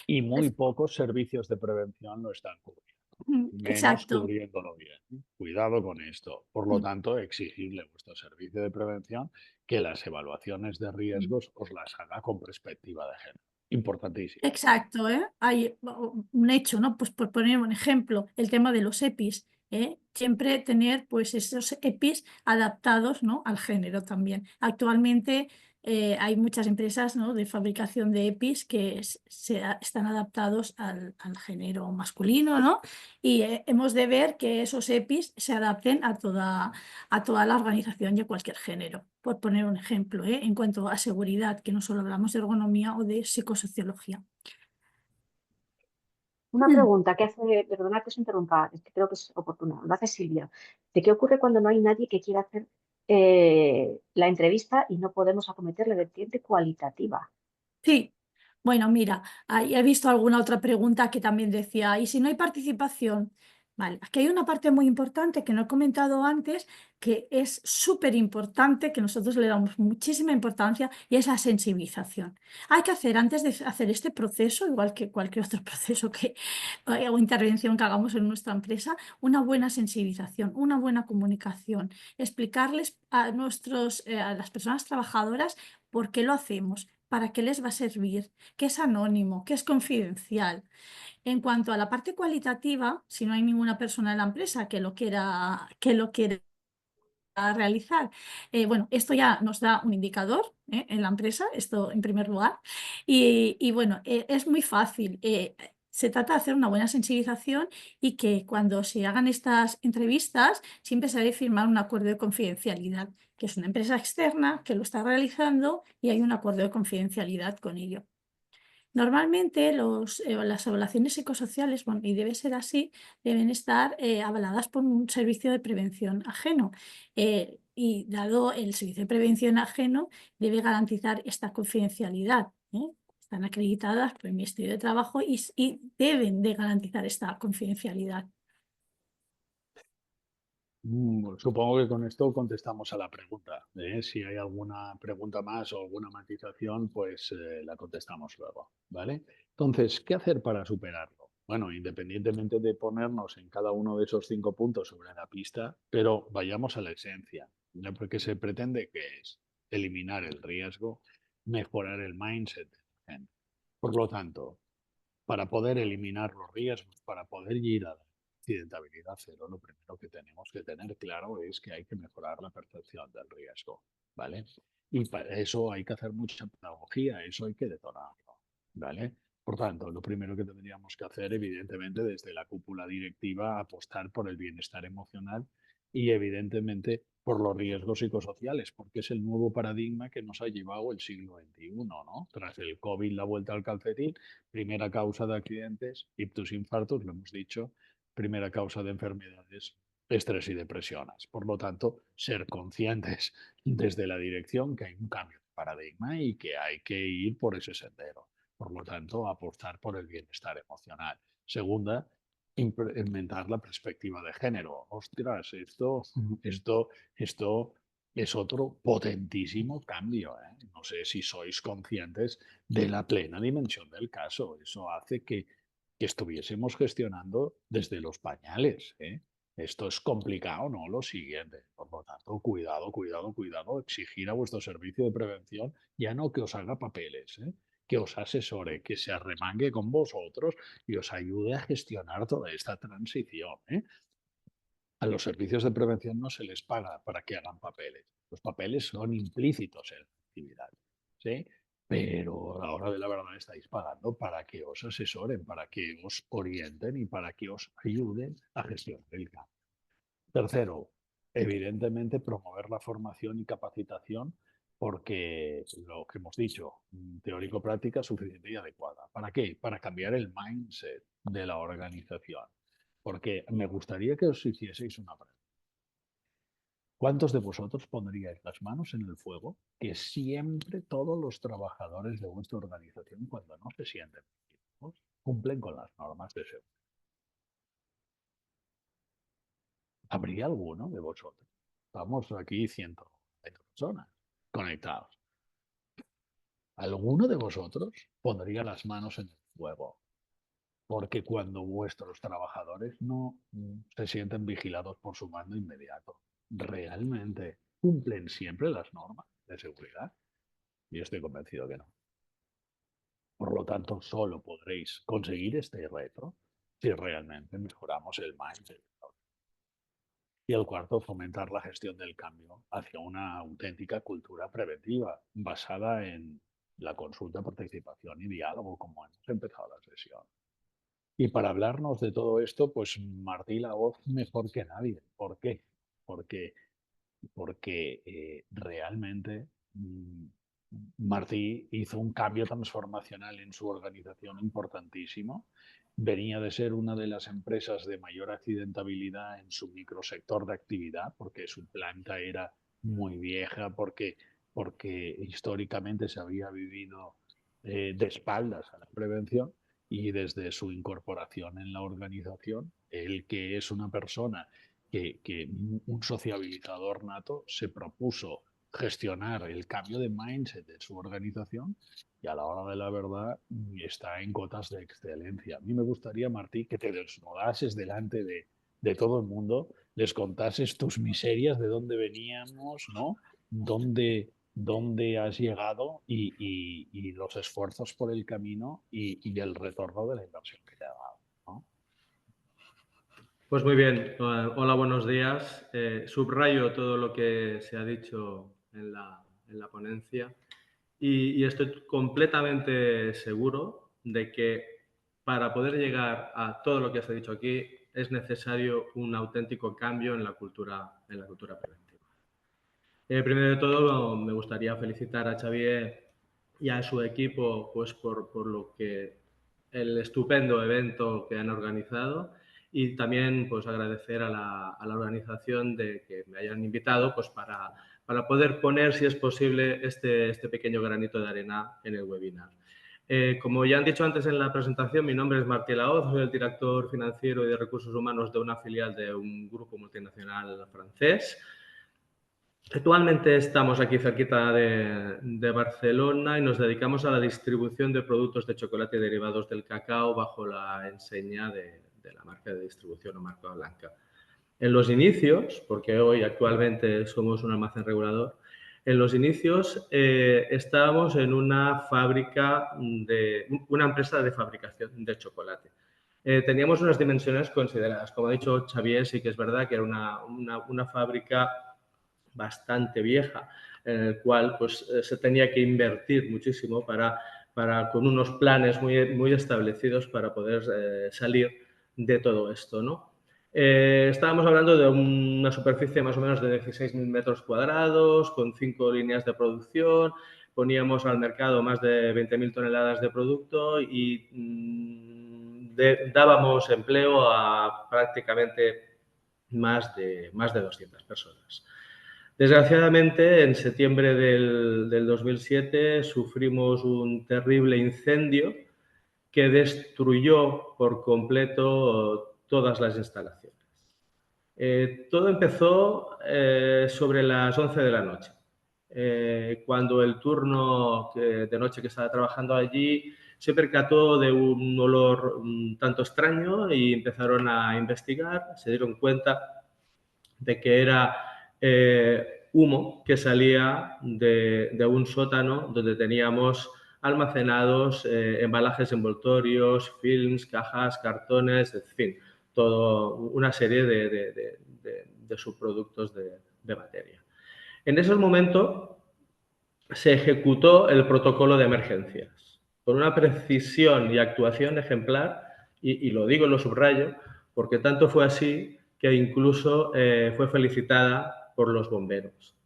y muy pocos servicios de prevención lo están cubriendo, menos Exacto. cubriéndolo bien. Cuidado con esto. Por lo tanto, exigirle a vuestro servicio de prevención que las evaluaciones de riesgos os las haga con perspectiva de género. Importantísimo. Exacto, ¿eh? Hay un hecho, ¿no? Pues por poner un ejemplo, el tema de los EPIs, ¿eh? Siempre tener pues esos EPIs adaptados, ¿no? Al género también. Actualmente hay muchas empresas, ¿no? de fabricación de EPIs que están adaptados al género masculino, ¿no? Y hemos de ver que esos EPIs se adapten a toda la organización y a cualquier género, por poner un ejemplo, en cuanto a seguridad, que no solo hablamos de ergonomía o de psicosociología. Una pregunta que hace, perdona que os interrumpa, es que creo que es oportuna, lo hace Silvia. ¿De qué ocurre cuando no hay nadie que quiera hacer la entrevista y no podemos acometer la vertiente cualitativa? Sí, bueno, mira, ahí he visto alguna otra pregunta que también decía, ¿y si no hay participación? Vale, aquí hay una parte muy importante que no he comentado antes, que es súper importante, que nosotros le damos muchísima importancia, y es la sensibilización. Hay que hacer, antes de hacer este proceso, igual que cualquier otro proceso o intervención que hagamos en nuestra empresa, una buena sensibilización, una buena comunicación, explicarles a a las personas trabajadoras por qué lo hacemos, para qué les va a servir, qué es anónimo, qué es confidencial. En cuanto a la parte cualitativa, si no hay ninguna persona en la empresa que lo quiera realizar, bueno, esto ya nos da un indicador en la empresa, esto en primer lugar, y bueno, es muy fácil. Se trata de hacer una buena sensibilización y que cuando se hagan estas entrevistas siempre se debe firmar un acuerdo de confidencialidad, que es una empresa externa que lo está realizando y hay un acuerdo de confidencialidad con ello. Normalmente las evaluaciones psicosociales, bueno, y debe ser así, deben estar avaladas por un servicio de prevención ajeno. Y dado el servicio de prevención ajeno, debe garantizar esta confidencialidad. Están acreditadas por el Ministerio de Trabajo y deben de garantizar esta confidencialidad. Supongo que con esto contestamos a la pregunta. Si hay alguna pregunta más o alguna matización, pues la contestamos luego, ¿vale? Entonces, ¿qué hacer para superarlo? Bueno, independientemente de ponernos en cada uno de esos 5 puntos sobre la pista, pero vayamos a la esencia, ¿no? Porque se pretende que es eliminar el riesgo, mejorar el mindset de la gente. Por lo tanto, para poder eliminar los riesgos, para poder ir a la accidentabilidad cero, lo primero que tenemos que tener claro es que hay que mejorar la percepción del riesgo, ¿vale? Y para eso hay que hacer mucha pedagogía, eso hay que detonarlo, ¿vale? Por tanto, lo primero que tendríamos que hacer, evidentemente, desde la cúpula directiva, apostar por el bienestar emocional y, evidentemente, por los riesgos psicosociales, porque es el nuevo paradigma que nos ha llevado el siglo XXI, ¿no? Tras el COVID, la vuelta al calcetín, primera causa de accidentes, ictus, infartos, lo hemos dicho, primera causa de enfermedades, estrés y depresiones. Por lo tanto, ser conscientes desde la dirección que hay un cambio de paradigma y que hay que ir por ese sendero. Por lo tanto, apostar por el bienestar emocional. Segunda, implementar la perspectiva de género. Ostras, esto es otro potentísimo cambio, ¿eh? No sé si sois conscientes de la plena dimensión del caso. Eso hace que estuviésemos gestionando desde los pañales, ¿eh? Esto es complicado, ¿no? Lo siguiente. Por lo tanto, cuidado, cuidado, cuidado. Exigir a vuestro servicio de prevención ya no que os haga papeles, ¿eh? Que os asesore, que se arremangue con vosotros y os ayude a gestionar toda esta transición, ¿eh? A los servicios de prevención no se les paga para que hagan papeles. Los papeles son implícitos en la actividad, ¿sí? Pero a la hora de la verdad estáis pagando para que os asesoren, para que os orienten y para que os ayuden a gestionar el cambio. Tercero, evidentemente promover la formación y capacitación porque lo que hemos dicho, teórico-práctica suficiente y adecuada. ¿Para qué? Para cambiar el mindset de la organización. Porque me gustaría que os hicieseis una pregunta. ¿Cuántos de vosotros pondríais las manos en el fuego que siempre todos los trabajadores de vuestra organización, cuando no se sienten vigilados, cumplen con las normas de seguridad? ¿Habría alguno de vosotros? Estamos aquí 120 personas conectados. ¿Alguno de vosotros pondría las manos en el fuego? Porque cuando vuestros trabajadores no se sienten vigilados por su mando inmediato, ¿realmente cumplen siempre las normas de seguridad? Yo estoy convencido que no. Por lo tanto, solo podréis conseguir este reto si realmente mejoramos el mindset. Y el cuarto, fomentar la gestión del cambio hacia una auténtica cultura preventiva basada en la consulta, participación y diálogo, como hemos empezado la sesión. Y para hablarnos de todo esto, pues Martí la voz mejor que nadie. ¿Por qué? Porque realmente Martí hizo un cambio transformacional en su organización importantísimo. Venía de ser una de las empresas de mayor accidentabilidad en su microsector de actividad, porque su planta era muy vieja, porque históricamente se había vivido de espaldas a la prevención, y desde su incorporación en la organización, él, que es una persona que un sociabilizador nato, se propuso gestionar el cambio de mindset de su organización y a la hora de la verdad está en cotas de excelencia. A mí me gustaría, Martí, que te desnudases delante de todo el mundo, les contases tus miserias, de dónde veníamos, ¿no? Dónde has llegado y los esfuerzos por el camino y el retorno de la inversión que te ha dado, ¿no? Pues muy bien. Hola, buenos días. Subrayo todo lo que se ha dicho en la ponencia y estoy completamente seguro de que para poder llegar a todo lo que se ha dicho aquí es necesario un auténtico cambio en la cultura preventiva. Primero de todo, me gustaría felicitar a Xavier y a su equipo pues, por lo que el estupendo evento que han organizado y también pues, agradecer a la organización de que me hayan invitado pues, para poder poner, si es posible, este pequeño granito de arena en el webinar. Como ya han dicho antes en la presentación, mi nombre es Martí Laoz, soy el director financiero y de recursos humanos de una filial de un grupo multinacional francés. Actualmente estamos aquí cerquita de Barcelona y nos dedicamos a la distribución de productos de chocolate y derivados del cacao bajo la enseña de la marca de distribución o marca blanca. En los inicios, porque hoy actualmente somos un almacén regulador, En los inicios estábamos en una fábrica, una empresa de fabricación de chocolate. Teníamos unas dimensiones consideradas. Como ha dicho Xavier, sí que es verdad que era una fábrica bastante vieja, en el cual pues, se tenía que invertir muchísimo con unos planes muy establecidos para poder salir de todo esto, ¿no? Estábamos hablando de una superficie más o menos de 16.000 metros cuadrados, con 5 líneas de producción, poníamos al mercado más de 20.000 toneladas de producto y dábamos empleo a prácticamente más de 200 personas. Desgraciadamente, en septiembre del 2007 sufrimos un terrible incendio que destruyó por completo todas las instalaciones. Todo empezó sobre las 11 de la noche, cuando el turno de noche que estaba trabajando allí se percató de un olor un tanto extraño y empezaron a investigar. Se dieron cuenta de que era humo que salía de un sótano donde teníamos almacenados embalajes envoltorios, films, cajas, cartones, en fin, toda una serie de subproductos de materia. En ese momento se ejecutó el protocolo de emergencias con una precisión y actuación ejemplar, y lo digo y lo subrayo, porque tanto fue así que incluso fue felicitada por los bomberos,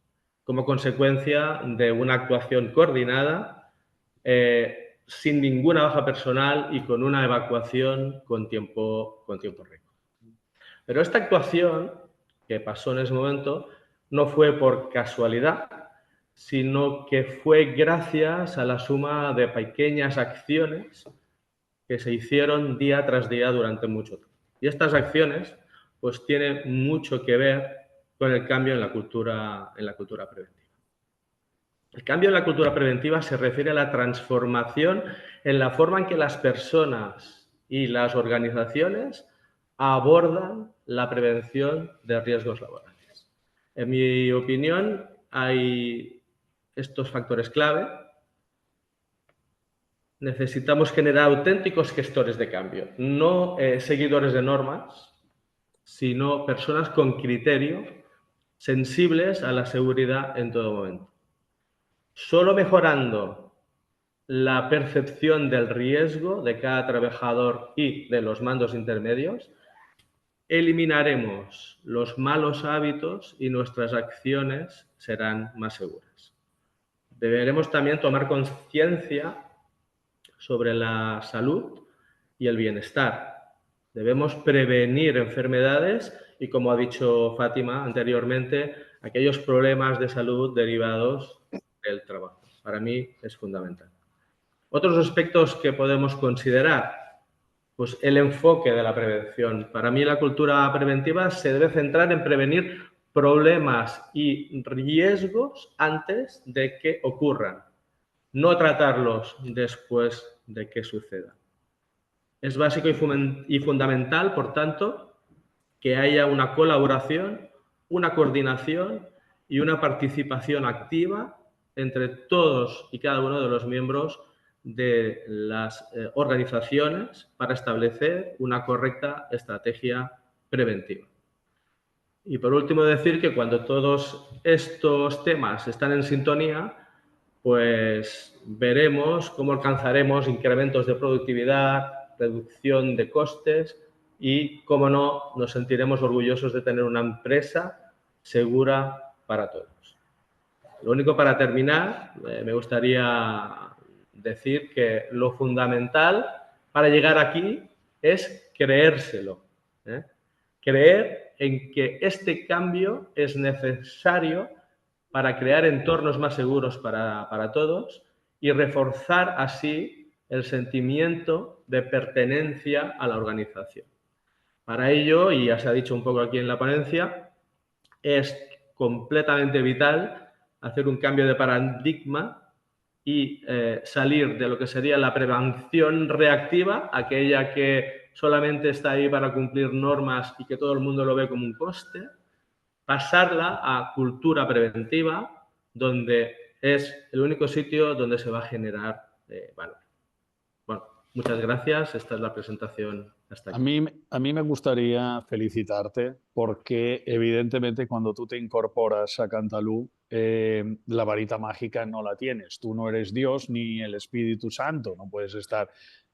como consecuencia de una actuación coordinada, sin ninguna baja personal y con una evacuación con tiempo récord. Pero esta actuación que pasó en ese momento no fue por casualidad, sino que fue gracias a la suma de pequeñas acciones que se hicieron día tras día durante mucho tiempo. Y estas acciones pues tienen mucho que ver con el cambio en la cultura preventiva. El cambio en la cultura preventiva se refiere a la transformación en la forma en que las personas y las organizaciones abordan la prevención de riesgos laborales. En mi opinión, hay estos factores clave. Necesitamos generar auténticos gestores de cambio, no seguidores de normas, sino personas con criterio, sensibles a la seguridad en todo momento. Solo mejorando la percepción del riesgo de cada trabajador y de los mandos intermedios, eliminaremos los malos hábitos y nuestras acciones serán más seguras. Deberemos también tomar conciencia sobre la salud y el bienestar. Debemos prevenir enfermedades y, como ha dicho Fátima anteriormente, aquellos problemas de salud derivados del trabajo. Para mí es fundamental. Otros aspectos que podemos considerar, pues el enfoque de la prevención. Para mí la cultura preventiva se debe centrar en prevenir problemas y riesgos antes de que ocurran, no tratarlos después de que suceda. Es básico y fundamental, por tanto, que haya una colaboración, una coordinación y una participación activa entre todos y cada uno de los miembros de las organizaciones para establecer una correcta estrategia preventiva. Y por último, decir que cuando todos estos temas están en sintonía, pues veremos cómo alcanzaremos incrementos de productividad, reducción de costes y, cómo no, nos sentiremos orgullosos de tener una empresa segura para todos. Lo único, para terminar, me gustaría decir que lo fundamental para llegar aquí es creérselo, creer en que este cambio es necesario para crear entornos más seguros para todos y reforzar así el sentimiento de pertenencia a la organización. Para ello, y ya se ha dicho un poco aquí en la ponencia, es completamente vital hacer un cambio de paradigma y salir de lo que sería la prevención reactiva, aquella que solamente está ahí para cumplir normas y que todo el mundo lo ve como un coste, pasarla a cultura preventiva, donde es el único sitio donde se va a generar valor. Bueno, muchas gracias. Esta es la presentación. Hasta aquí. A mí me gustaría felicitarte porque evidentemente cuando tú te incorporas a Cantalú, la varita mágica no la tienes. Tú no eres Dios ni el Espíritu Santo. No puedes estar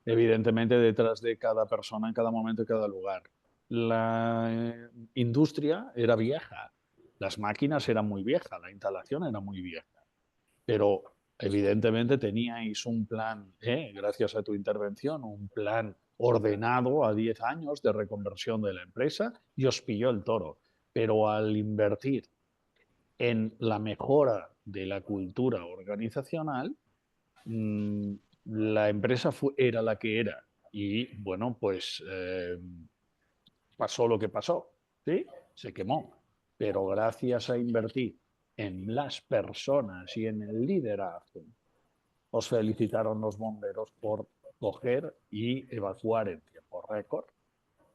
evidentemente detrás de cada persona en cada momento y cada lugar. La industria era vieja, las máquinas eran muy viejas, la instalación era muy vieja, pero evidentemente teníais un plan, gracias a tu intervención, un plan ordenado a 10 años de reconversión de la empresa y os pilló el toro. Pero al invertir en la mejora de la cultura organizacional, la empresa era la que era y bueno, pues pasó lo que pasó, ¿sí? Se quemó, pero gracias a invertir en las personas y en el liderazgo, os felicitaron los bomberos por coger y evacuar en tiempo récord.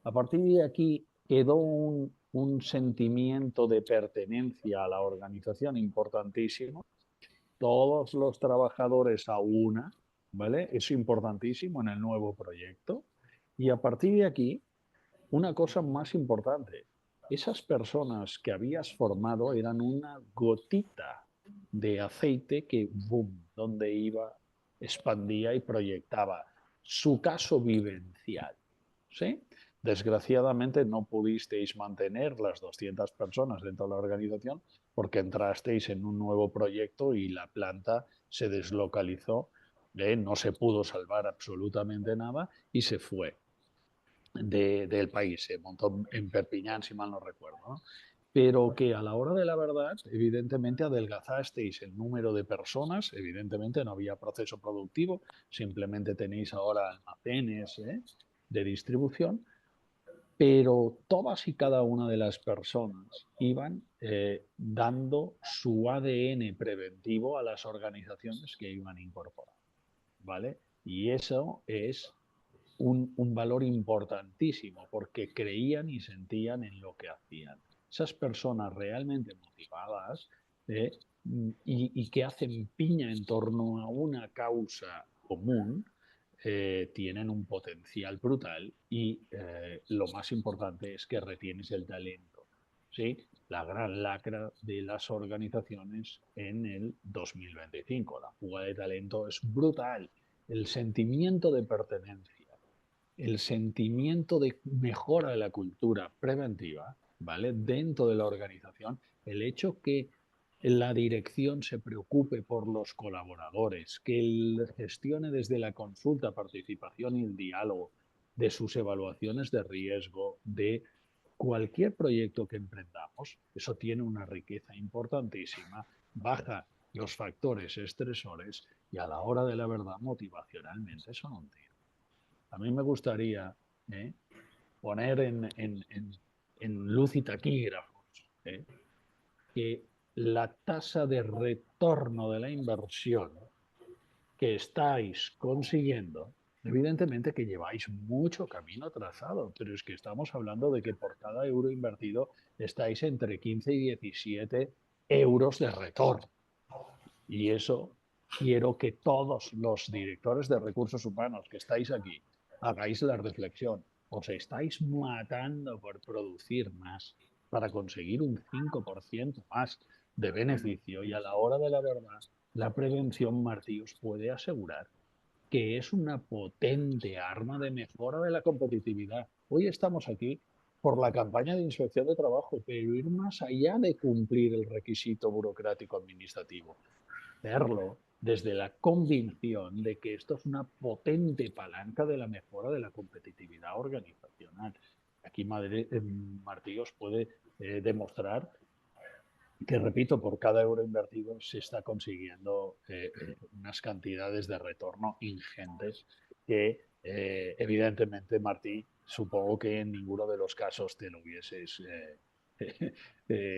A partir de aquí quedó un sentimiento de pertenencia a la organización importantísimo. Todos los trabajadores a una, ¿vale? Es importantísimo en el nuevo proyecto. Y a partir de aquí, una cosa más importante, esas personas que habías formado eran una gotita de aceite que, boom, donde iba, expandía y proyectaba su caso vivencial, ¿sí? Desgraciadamente no pudisteis mantener las 200 personas dentro de la organización porque entrasteis en un nuevo proyecto y la planta se deslocalizó, no se pudo salvar absolutamente nada y se fue del país. Se montó en Perpiñán, si mal no recuerdo, ¿no? Pero que a la hora de la verdad, evidentemente adelgazasteis el número de personas, evidentemente no había proceso productivo, simplemente tenéis ahora almacenes de distribución, pero todas y cada una de las personas iban dando su ADN preventivo a las organizaciones que iban incorporando, ¿vale? Y eso es un valor importantísimo porque creían y sentían en lo que hacían. Esas personas realmente motivadas y que hacen piña en torno a una causa común, tienen un potencial brutal y lo más importante es que retienes el talento. ¿Sí? La gran lacra de las organizaciones en el 2025. La fuga de talento es brutal. El sentimiento de pertenencia, el sentimiento de mejora de la cultura preventiva, ¿vale? Dentro de la organización, el hecho que la dirección se preocupe por los colaboradores, que él gestione desde la consulta, participación y el diálogo de sus evaluaciones de riesgo, de cualquier proyecto que emprendamos, eso tiene una riqueza importantísima, baja los factores estresores y a la hora de la verdad motivacionalmente son un tiro. A mí me gustaría poner en luz y taquígrafos que la tasa de retorno de la inversión que estáis consiguiendo, evidentemente que lleváis mucho camino trazado, pero es que estamos hablando de que por cada euro invertido estáis entre 15 y 17 euros de retorno. Y eso quiero que todos los directores de recursos humanos que estáis aquí hagáis la reflexión. Os estáis matando por producir más para conseguir un 5% más de beneficio y a la hora de la verdad, la prevención, Martí, os puede asegurar que es una potente arma de mejora de la competitividad. Hoy estamos aquí por la campaña de inspección de trabajo, pero ir más allá de cumplir el requisito burocrático administrativo, verlo desde la convicción de que esto es una potente palanca de la mejora de la competitividad organizacional. Aquí Martí os puede demostrar que, repito, por cada euro invertido se está consiguiendo unas cantidades de retorno ingentes que, evidentemente, Martí, supongo que en ninguno de los casos te lo hubieses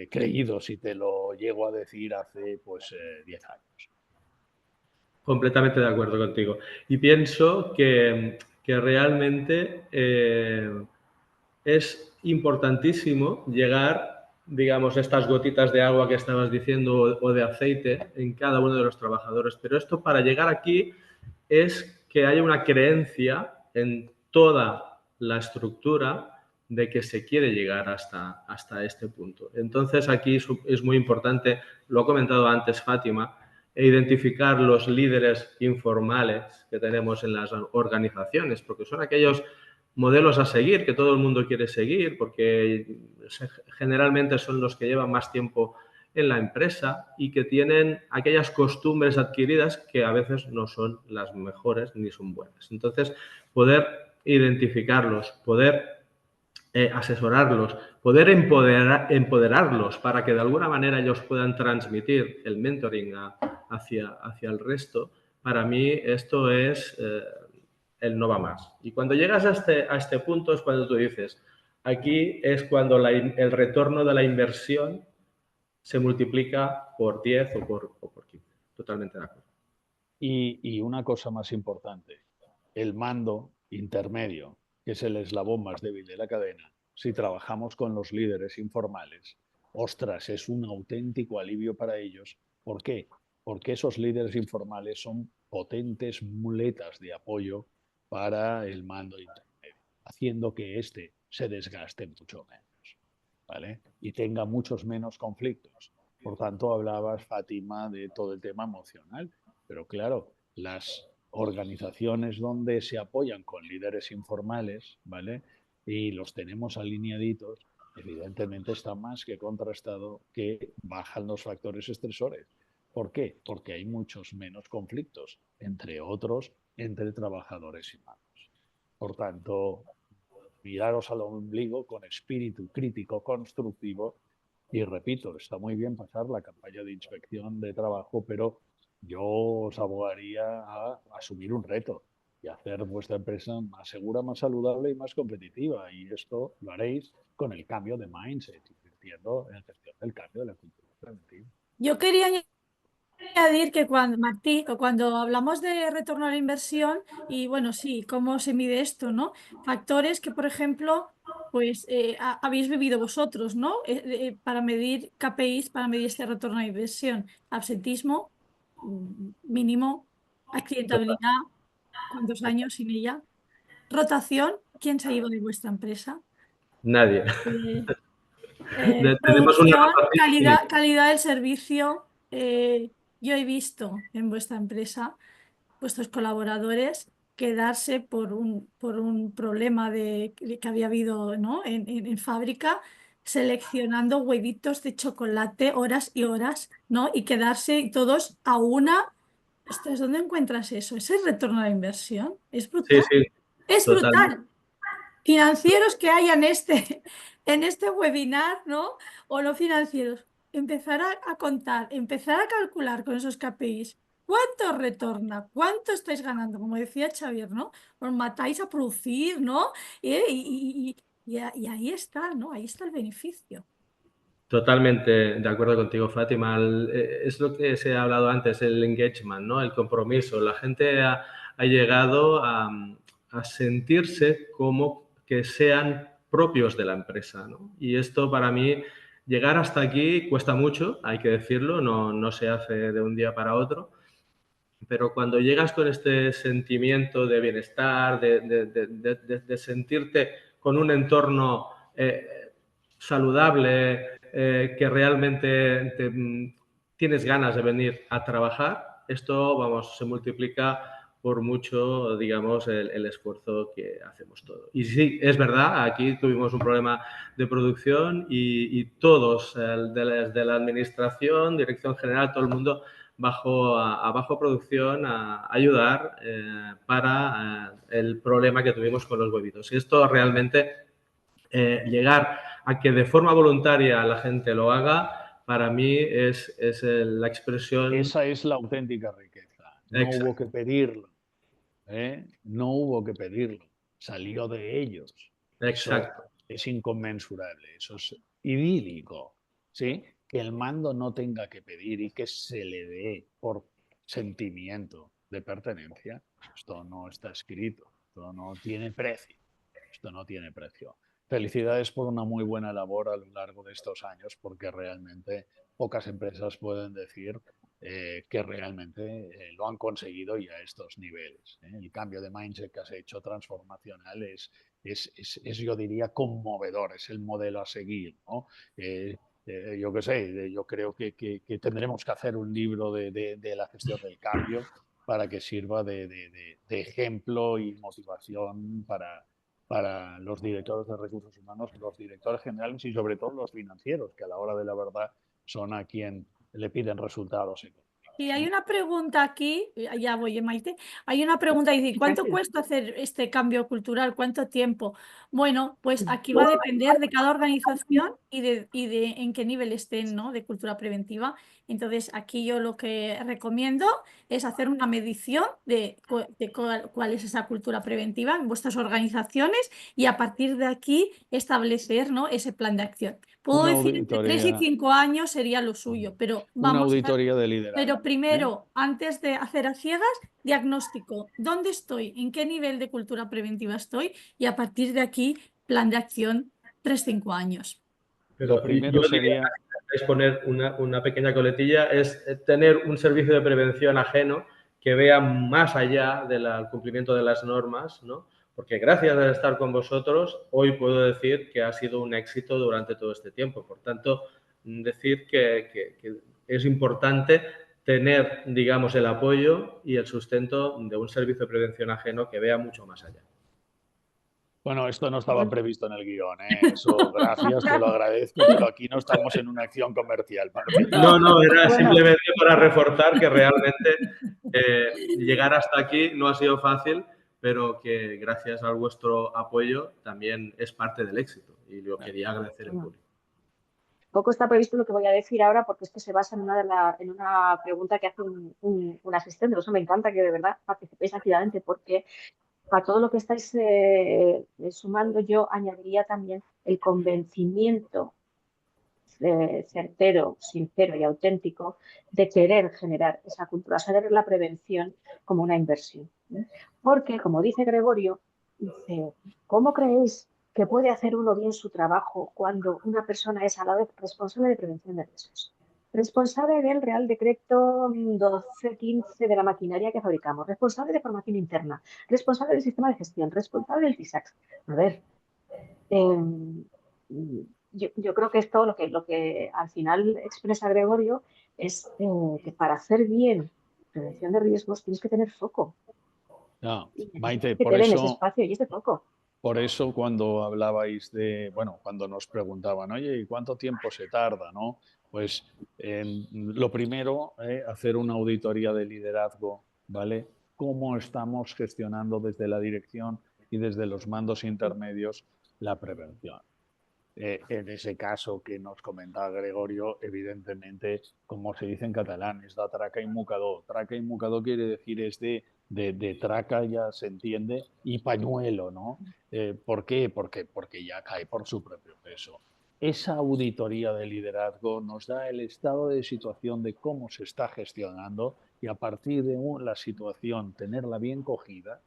creído si te lo llego a decir hace 10 años. Completamente de acuerdo contigo. Y pienso que realmente es importantísimo llegar digamos, estas gotitas de agua que estabas diciendo o de aceite en cada uno de los trabajadores. Pero esto, para llegar aquí, es que haya una creencia en toda la estructura de que se quiere llegar hasta este punto. Entonces, aquí es muy importante, lo ha comentado antes Fátima, identificar los líderes informales que tenemos en las organizaciones, porque son aquellos modelos a seguir que todo el mundo quiere seguir, porque generalmente son los que llevan más tiempo en la empresa y que tienen aquellas costumbres adquiridas que a veces no son las mejores ni son buenas. Entonces, poder identificarlos, poder asesorarlos, poder empoderarlos para que de alguna manera ellos puedan transmitir el mentoring hacia el resto, para mí esto es el no va más. Y cuando llegas a este punto es cuando tú dices, aquí es cuando el retorno de la inversión se multiplica por 10 o por 15. Totalmente de acuerdo. Y una cosa más importante, el mando intermedio, que es el eslabón más débil de la cadena, si trabajamos con los líderes informales, ostras, es un auténtico alivio para ellos. ¿Por qué? Porque esos líderes informales son potentes muletas de apoyo para el mando intermedio, haciendo que éste se desgaste mucho menos, ¿vale? Y tenga muchos menos conflictos. Por tanto, hablabas, Fátima, de todo el tema emocional, pero claro, las organizaciones donde se apoyan con líderes informales, ¿vale? Y los tenemos alineaditos, evidentemente está más que contrastado que bajan los factores estresores. ¿Por qué? Porque hay muchos menos conflictos, entre otros, entre trabajadores y manos. Por tanto, miraros al ombligo con espíritu crítico constructivo y repito, está muy bien pasar la campaña de inspección de trabajo, pero yo os abogaría a asumir un reto y hacer vuestra empresa más segura, más saludable y más competitiva. Y esto lo haréis con el cambio de mindset, invirtiendo en gestión del cambio de la cultura preventiva. Yo quería añadir que cuando, Martí, que cuando hablamos de retorno a la inversión, y bueno, sí, ¿cómo se mide esto, no? Factores que, por ejemplo, pues habéis vivido vosotros, ¿no? Para medir KPIs, para medir este retorno a la inversión. Absentismo, mínimo, accidentabilidad, ¿cuántos años sin ella? Rotación, ¿quién se ha ido de vuestra empresa? Nadie. Eh, Tenemos una producción, rotación. calidad del servicio. Yo he visto en vuestra empresa vuestros colaboradores quedarse por un problema que había habido, ¿no? en fábrica, seleccionando huevitos de chocolate horas y horas, ¿no? Y quedarse todos a una. Ostras, ¿dónde encuentras eso? ¿Ese es retorno a la inversión? Es Sí, brutal. sí, Es totalmente. brutal. Financieros que haya en este webinar, ¿no? O no financieros, empezar a contar, empezar a calcular con esos KPIs. ¿Cuánto retorna? ¿Cuánto estáis ganando? Como decía Xavier, ¿no? Os matáis a producir, ¿no? Y ahí está, ¿no? Ahí está el beneficio. Totalmente de acuerdo contigo, Fátima. Es lo que se ha hablado antes, el engagement, ¿no? El compromiso. La gente ha llegado a sentirse como que sean propios de la empresa, ¿no? Y esto para mí, llegar hasta aquí cuesta mucho, hay que decirlo, no se hace de un día para otro. Pero cuando llegas con este sentimiento de bienestar, de sentirte con un entorno saludable, que realmente tienes ganas de venir a trabajar, esto, vamos, se multiplica por mucho, digamos, el esfuerzo que hacemos todos. Y sí, es verdad, aquí tuvimos un problema de producción y todos, desde la administración, dirección general, todo el mundo bajó a bajo producción a ayudar para el problema que tuvimos con los huevitos. Y esto realmente, llegar a que de forma voluntaria la gente lo haga, para mí es la expresión. Esa es la auténtica riqueza. No hubo que pedirlo, ¿eh? No hubo que pedirlo. Salió de ellos. Eso Exacto. es inconmensurable, eso es idílico, ¿sí? Que el mando no tenga que pedir y que se le dé por sentimiento de pertenencia, esto no está escrito, esto no tiene precio, esto no tiene precio. Felicidades por una muy buena labor a lo largo de estos años, porque realmente pocas empresas pueden decir que realmente lo han conseguido y a estos niveles. El cambio de mindset que has hecho transformacional es, yo diría, conmovedor, es el modelo a seguir, ¿no? Yo qué sé, yo creo que tendremos que hacer un libro de la gestión del cambio para que sirva de ejemplo y motivación para los directores de recursos humanos, los directores generales y sobre todo los financieros, que a la hora de la verdad son a quien le piden resultados económicos, Y hay ¿no? una pregunta aquí, ya voy, Maite. Hay una pregunta y dice, ¿cuánto Tranquila. cuesta hacer este cambio cultural? ¿Cuánto tiempo? Bueno, pues aquí va a depender de cada organización y de en qué nivel estén, ¿no? De cultura preventiva. Entonces, aquí yo lo que recomiendo es hacer una medición de cuál es esa cultura preventiva en vuestras organizaciones y a partir de aquí establecer, ¿no? Ese plan de acción. Puedo Una decir entre 3 y auditoría, 5 años sería lo suyo, pero una vamos a... auditoría de Pero liderazgo, ¿eh? primero, antes de hacer a ciegas, diagnóstico. ¿Dónde estoy? ¿En qué nivel de cultura preventiva estoy? Y a partir de aquí, plan de acción 3-5 años. Lo Pero primero yo diría sería, que es poner una pequeña coletilla, es tener un servicio de prevención ajeno que vea más allá del cumplimiento de las normas, ¿no? Porque gracias a estar con vosotros, hoy puedo decir que ha sido un éxito durante todo este tiempo. Por tanto, decir que es importante tener, digamos, el apoyo y el sustento de un servicio de prevención ajeno que vea mucho más allá. bueno, esto no estaba previsto en el guión, ¿eh? Eso, gracias, te lo agradezco, pero aquí no estamos en una acción comercial, No, no, era Bueno, simplemente para reforzar que realmente llegar hasta aquí no ha sido fácil, pero que gracias a vuestro apoyo también es parte del éxito y lo quería agradecer en público. poco está previsto lo que voy a decir ahora porque esto se basa en una pregunta que hace un asistente. Por eso me encanta que de verdad participéis activamente porque a todo lo que estáis sumando yo añadiría también el convencimiento certero, sincero y auténtico de querer generar esa cultura, saber la prevención como una inversión. Porque, como dice Gregorio, dice, ¿cómo creéis que puede hacer uno bien su trabajo cuando una persona es a la vez responsable de prevención de riesgos? Responsable del Real Decreto 1215 de la maquinaria que fabricamos, responsable de formación interna, responsable del sistema de gestión, responsable del TISAX. A ver, eh, yo creo que esto lo que al final expresa Gregorio es que para hacer bien prevención de riesgos tienes que tener foco no, y necesitas Maite, que te den ese espacio y ese foco. por eso cuando hablabais de, bueno, cuando nos preguntaban, oye, ¿y cuánto tiempo se tarda, no? Pues lo primero, hacer una auditoría de liderazgo, ¿vale? ¿Cómo estamos gestionando desde la dirección y desde los mandos intermedios la prevención? En ese caso que nos comentaba Gregorio, evidentemente, como se dice en catalán, es da traca y mucador. Traca y mucador quiere decir es de traca, ya se entiende, y pañuelo, ¿no? ¿Por qué? Porque ya cae por su propio peso. Esa auditoría de liderazgo nos da el estado de situación de cómo se está gestionando y a partir de la situación, tenerla bien cogida,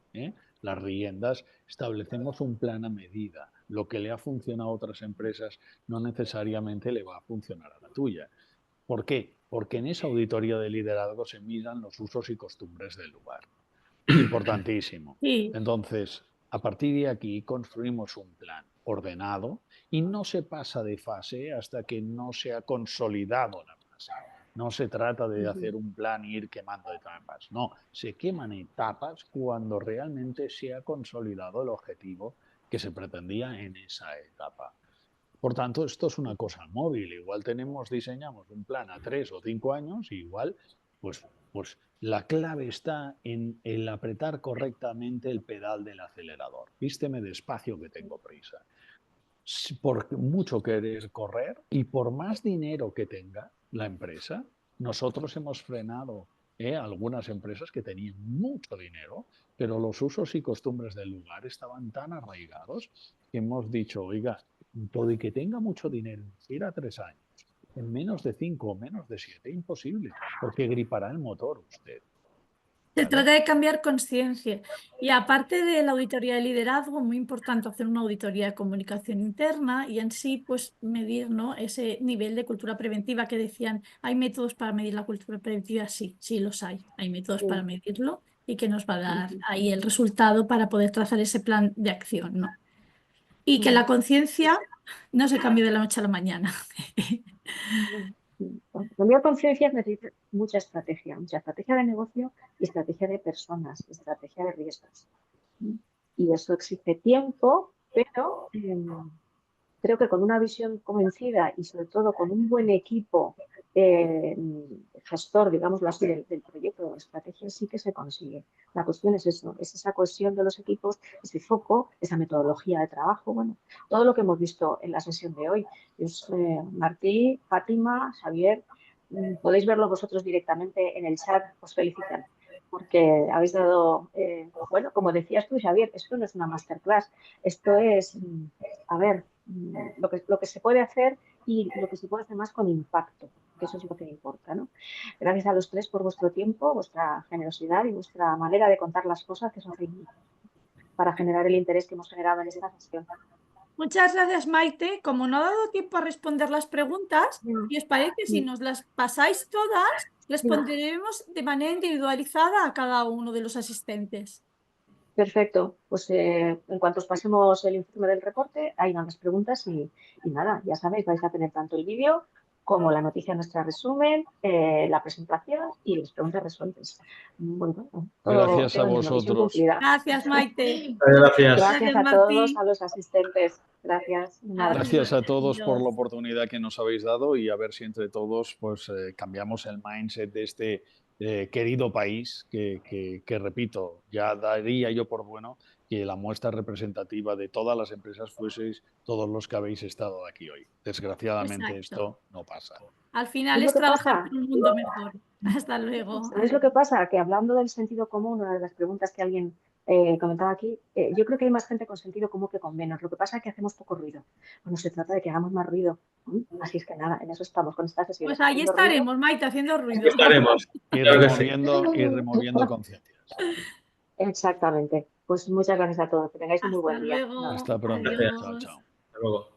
las riendas, establecemos un plan a medida. Lo que le ha funcionado a otras empresas no necesariamente le va a funcionar a la tuya. ¿Por qué? Porque en esa auditoría de liderazgo se miran los usos y costumbres del lugar. Importantísimo. Sí, Entonces, a partir de aquí construimos un plan ordenado y no se pasa de fase hasta que no se ha consolidado la fase. No se trata de hacer un plan e ir quemando etapas. No, se queman etapas cuando realmente se ha consolidado el objetivo que se pretendía en esa etapa. Por tanto, esto es una cosa móvil. Igual diseñamos un plan a 3 o 5 años, y igual, pues la clave está en el apretar correctamente el pedal del acelerador. Vísteme despacio que tengo prisa. Por mucho querer correr y por más dinero que tenga la empresa, nosotros hemos frenado algunas empresas que tenían mucho dinero, pero los usos y costumbres del lugar estaban tan arraigados que hemos dicho, oiga, todo y que tenga mucho dinero, ir a 3 años, en menos de 5 o menos de 7, imposible, porque gripará el motor usted. Se ¿vale? trata de cambiar conciencia. Y aparte de la auditoría de liderazgo, muy importante hacer una auditoría de comunicación interna y en sí, pues medir, ¿no?, ese nivel de cultura preventiva que decían, ¿hay métodos para medir la cultura preventiva? Sí, sí los hay. Hay métodos para medirlo y que nos va a dar ahí el resultado para poder trazar ese plan de acción, ¿no? Y que la conciencia no se cambie de la noche a la mañana. Cambiar conciencia necesita mucha estrategia de negocio y estrategia de personas, estrategia de riesgos. Y eso exige tiempo, pero creo que con una visión convencida y sobre todo con un buen equipo gestor, digámoslo así, del proyecto, de la estrategia, sí que se consigue. La cuestión es eso, es esa cohesión de los equipos, ese foco, esa metodología de trabajo, bueno, todo lo que hemos visto en la sesión de hoy. Martí, Fátima, Xavier, podéis verlo vosotros directamente en el chat, os felicitan, porque habéis dado, bueno, como decías tú, Xavier, esto no es una masterclass, esto es, a ver, lo que se puede hacer y lo que se puede hacer más con impacto, que eso es lo que importa, ¿no? Gracias a los tres por vuestro tiempo, vuestra generosidad y vuestra manera de contar las cosas, que son para generar el interés que hemos generado en esta sesión. Muchas gracias, Maite. Como no ha dado tiempo a responder las preguntas, si os parece, si nos las pasáis todas, responderemos de manera individualizada a cada uno de los asistentes. Perfecto, pues en cuanto os pasemos el informe del reporte, ahí van las preguntas y nada, ya sabéis, vais a tener tanto el vídeo como la noticia, nuestra resumen, la presentación y las preguntas resueltas. Bueno, Gracias a misión vosotros. cumplida. Gracias, Maite. Gracias. Gracias a Martí. todos, a los asistentes. Gracias. Un abrazo. Gracias a todos por la Adiós. oportunidad que nos habéis dado y a ver si entre todos pues, cambiamos el mindset de este querido país que, repito, ya daría yo por bueno que la muestra representativa de todas las empresas fueseis todos los que habéis estado aquí hoy. Desgraciadamente Exacto. esto no pasa. Al final ¿Es lo es que trabajar pasa? por un mundo mejor. Hasta luego. ¿Sabes lo que pasa? Que hablando del sentido común, una de las preguntas que alguien comentaba aquí, yo creo que hay más gente con sentido común que con menos. Lo que pasa es que hacemos poco ruido. Bueno, se trata de que hagamos más ruido. Así es que nada, en eso estamos con estas sesiones. Pues ahí haciendo ruido. estaremos, Maite, haciendo ruido. Estaremos. Y Claro que sí. removiendo conciencias. Exactamente. Pues muchas gracias a todos. Que tengáis un muy Hasta buen día. luego. Nada. Hasta pronto. Adiós. Chao, chao. Hasta luego.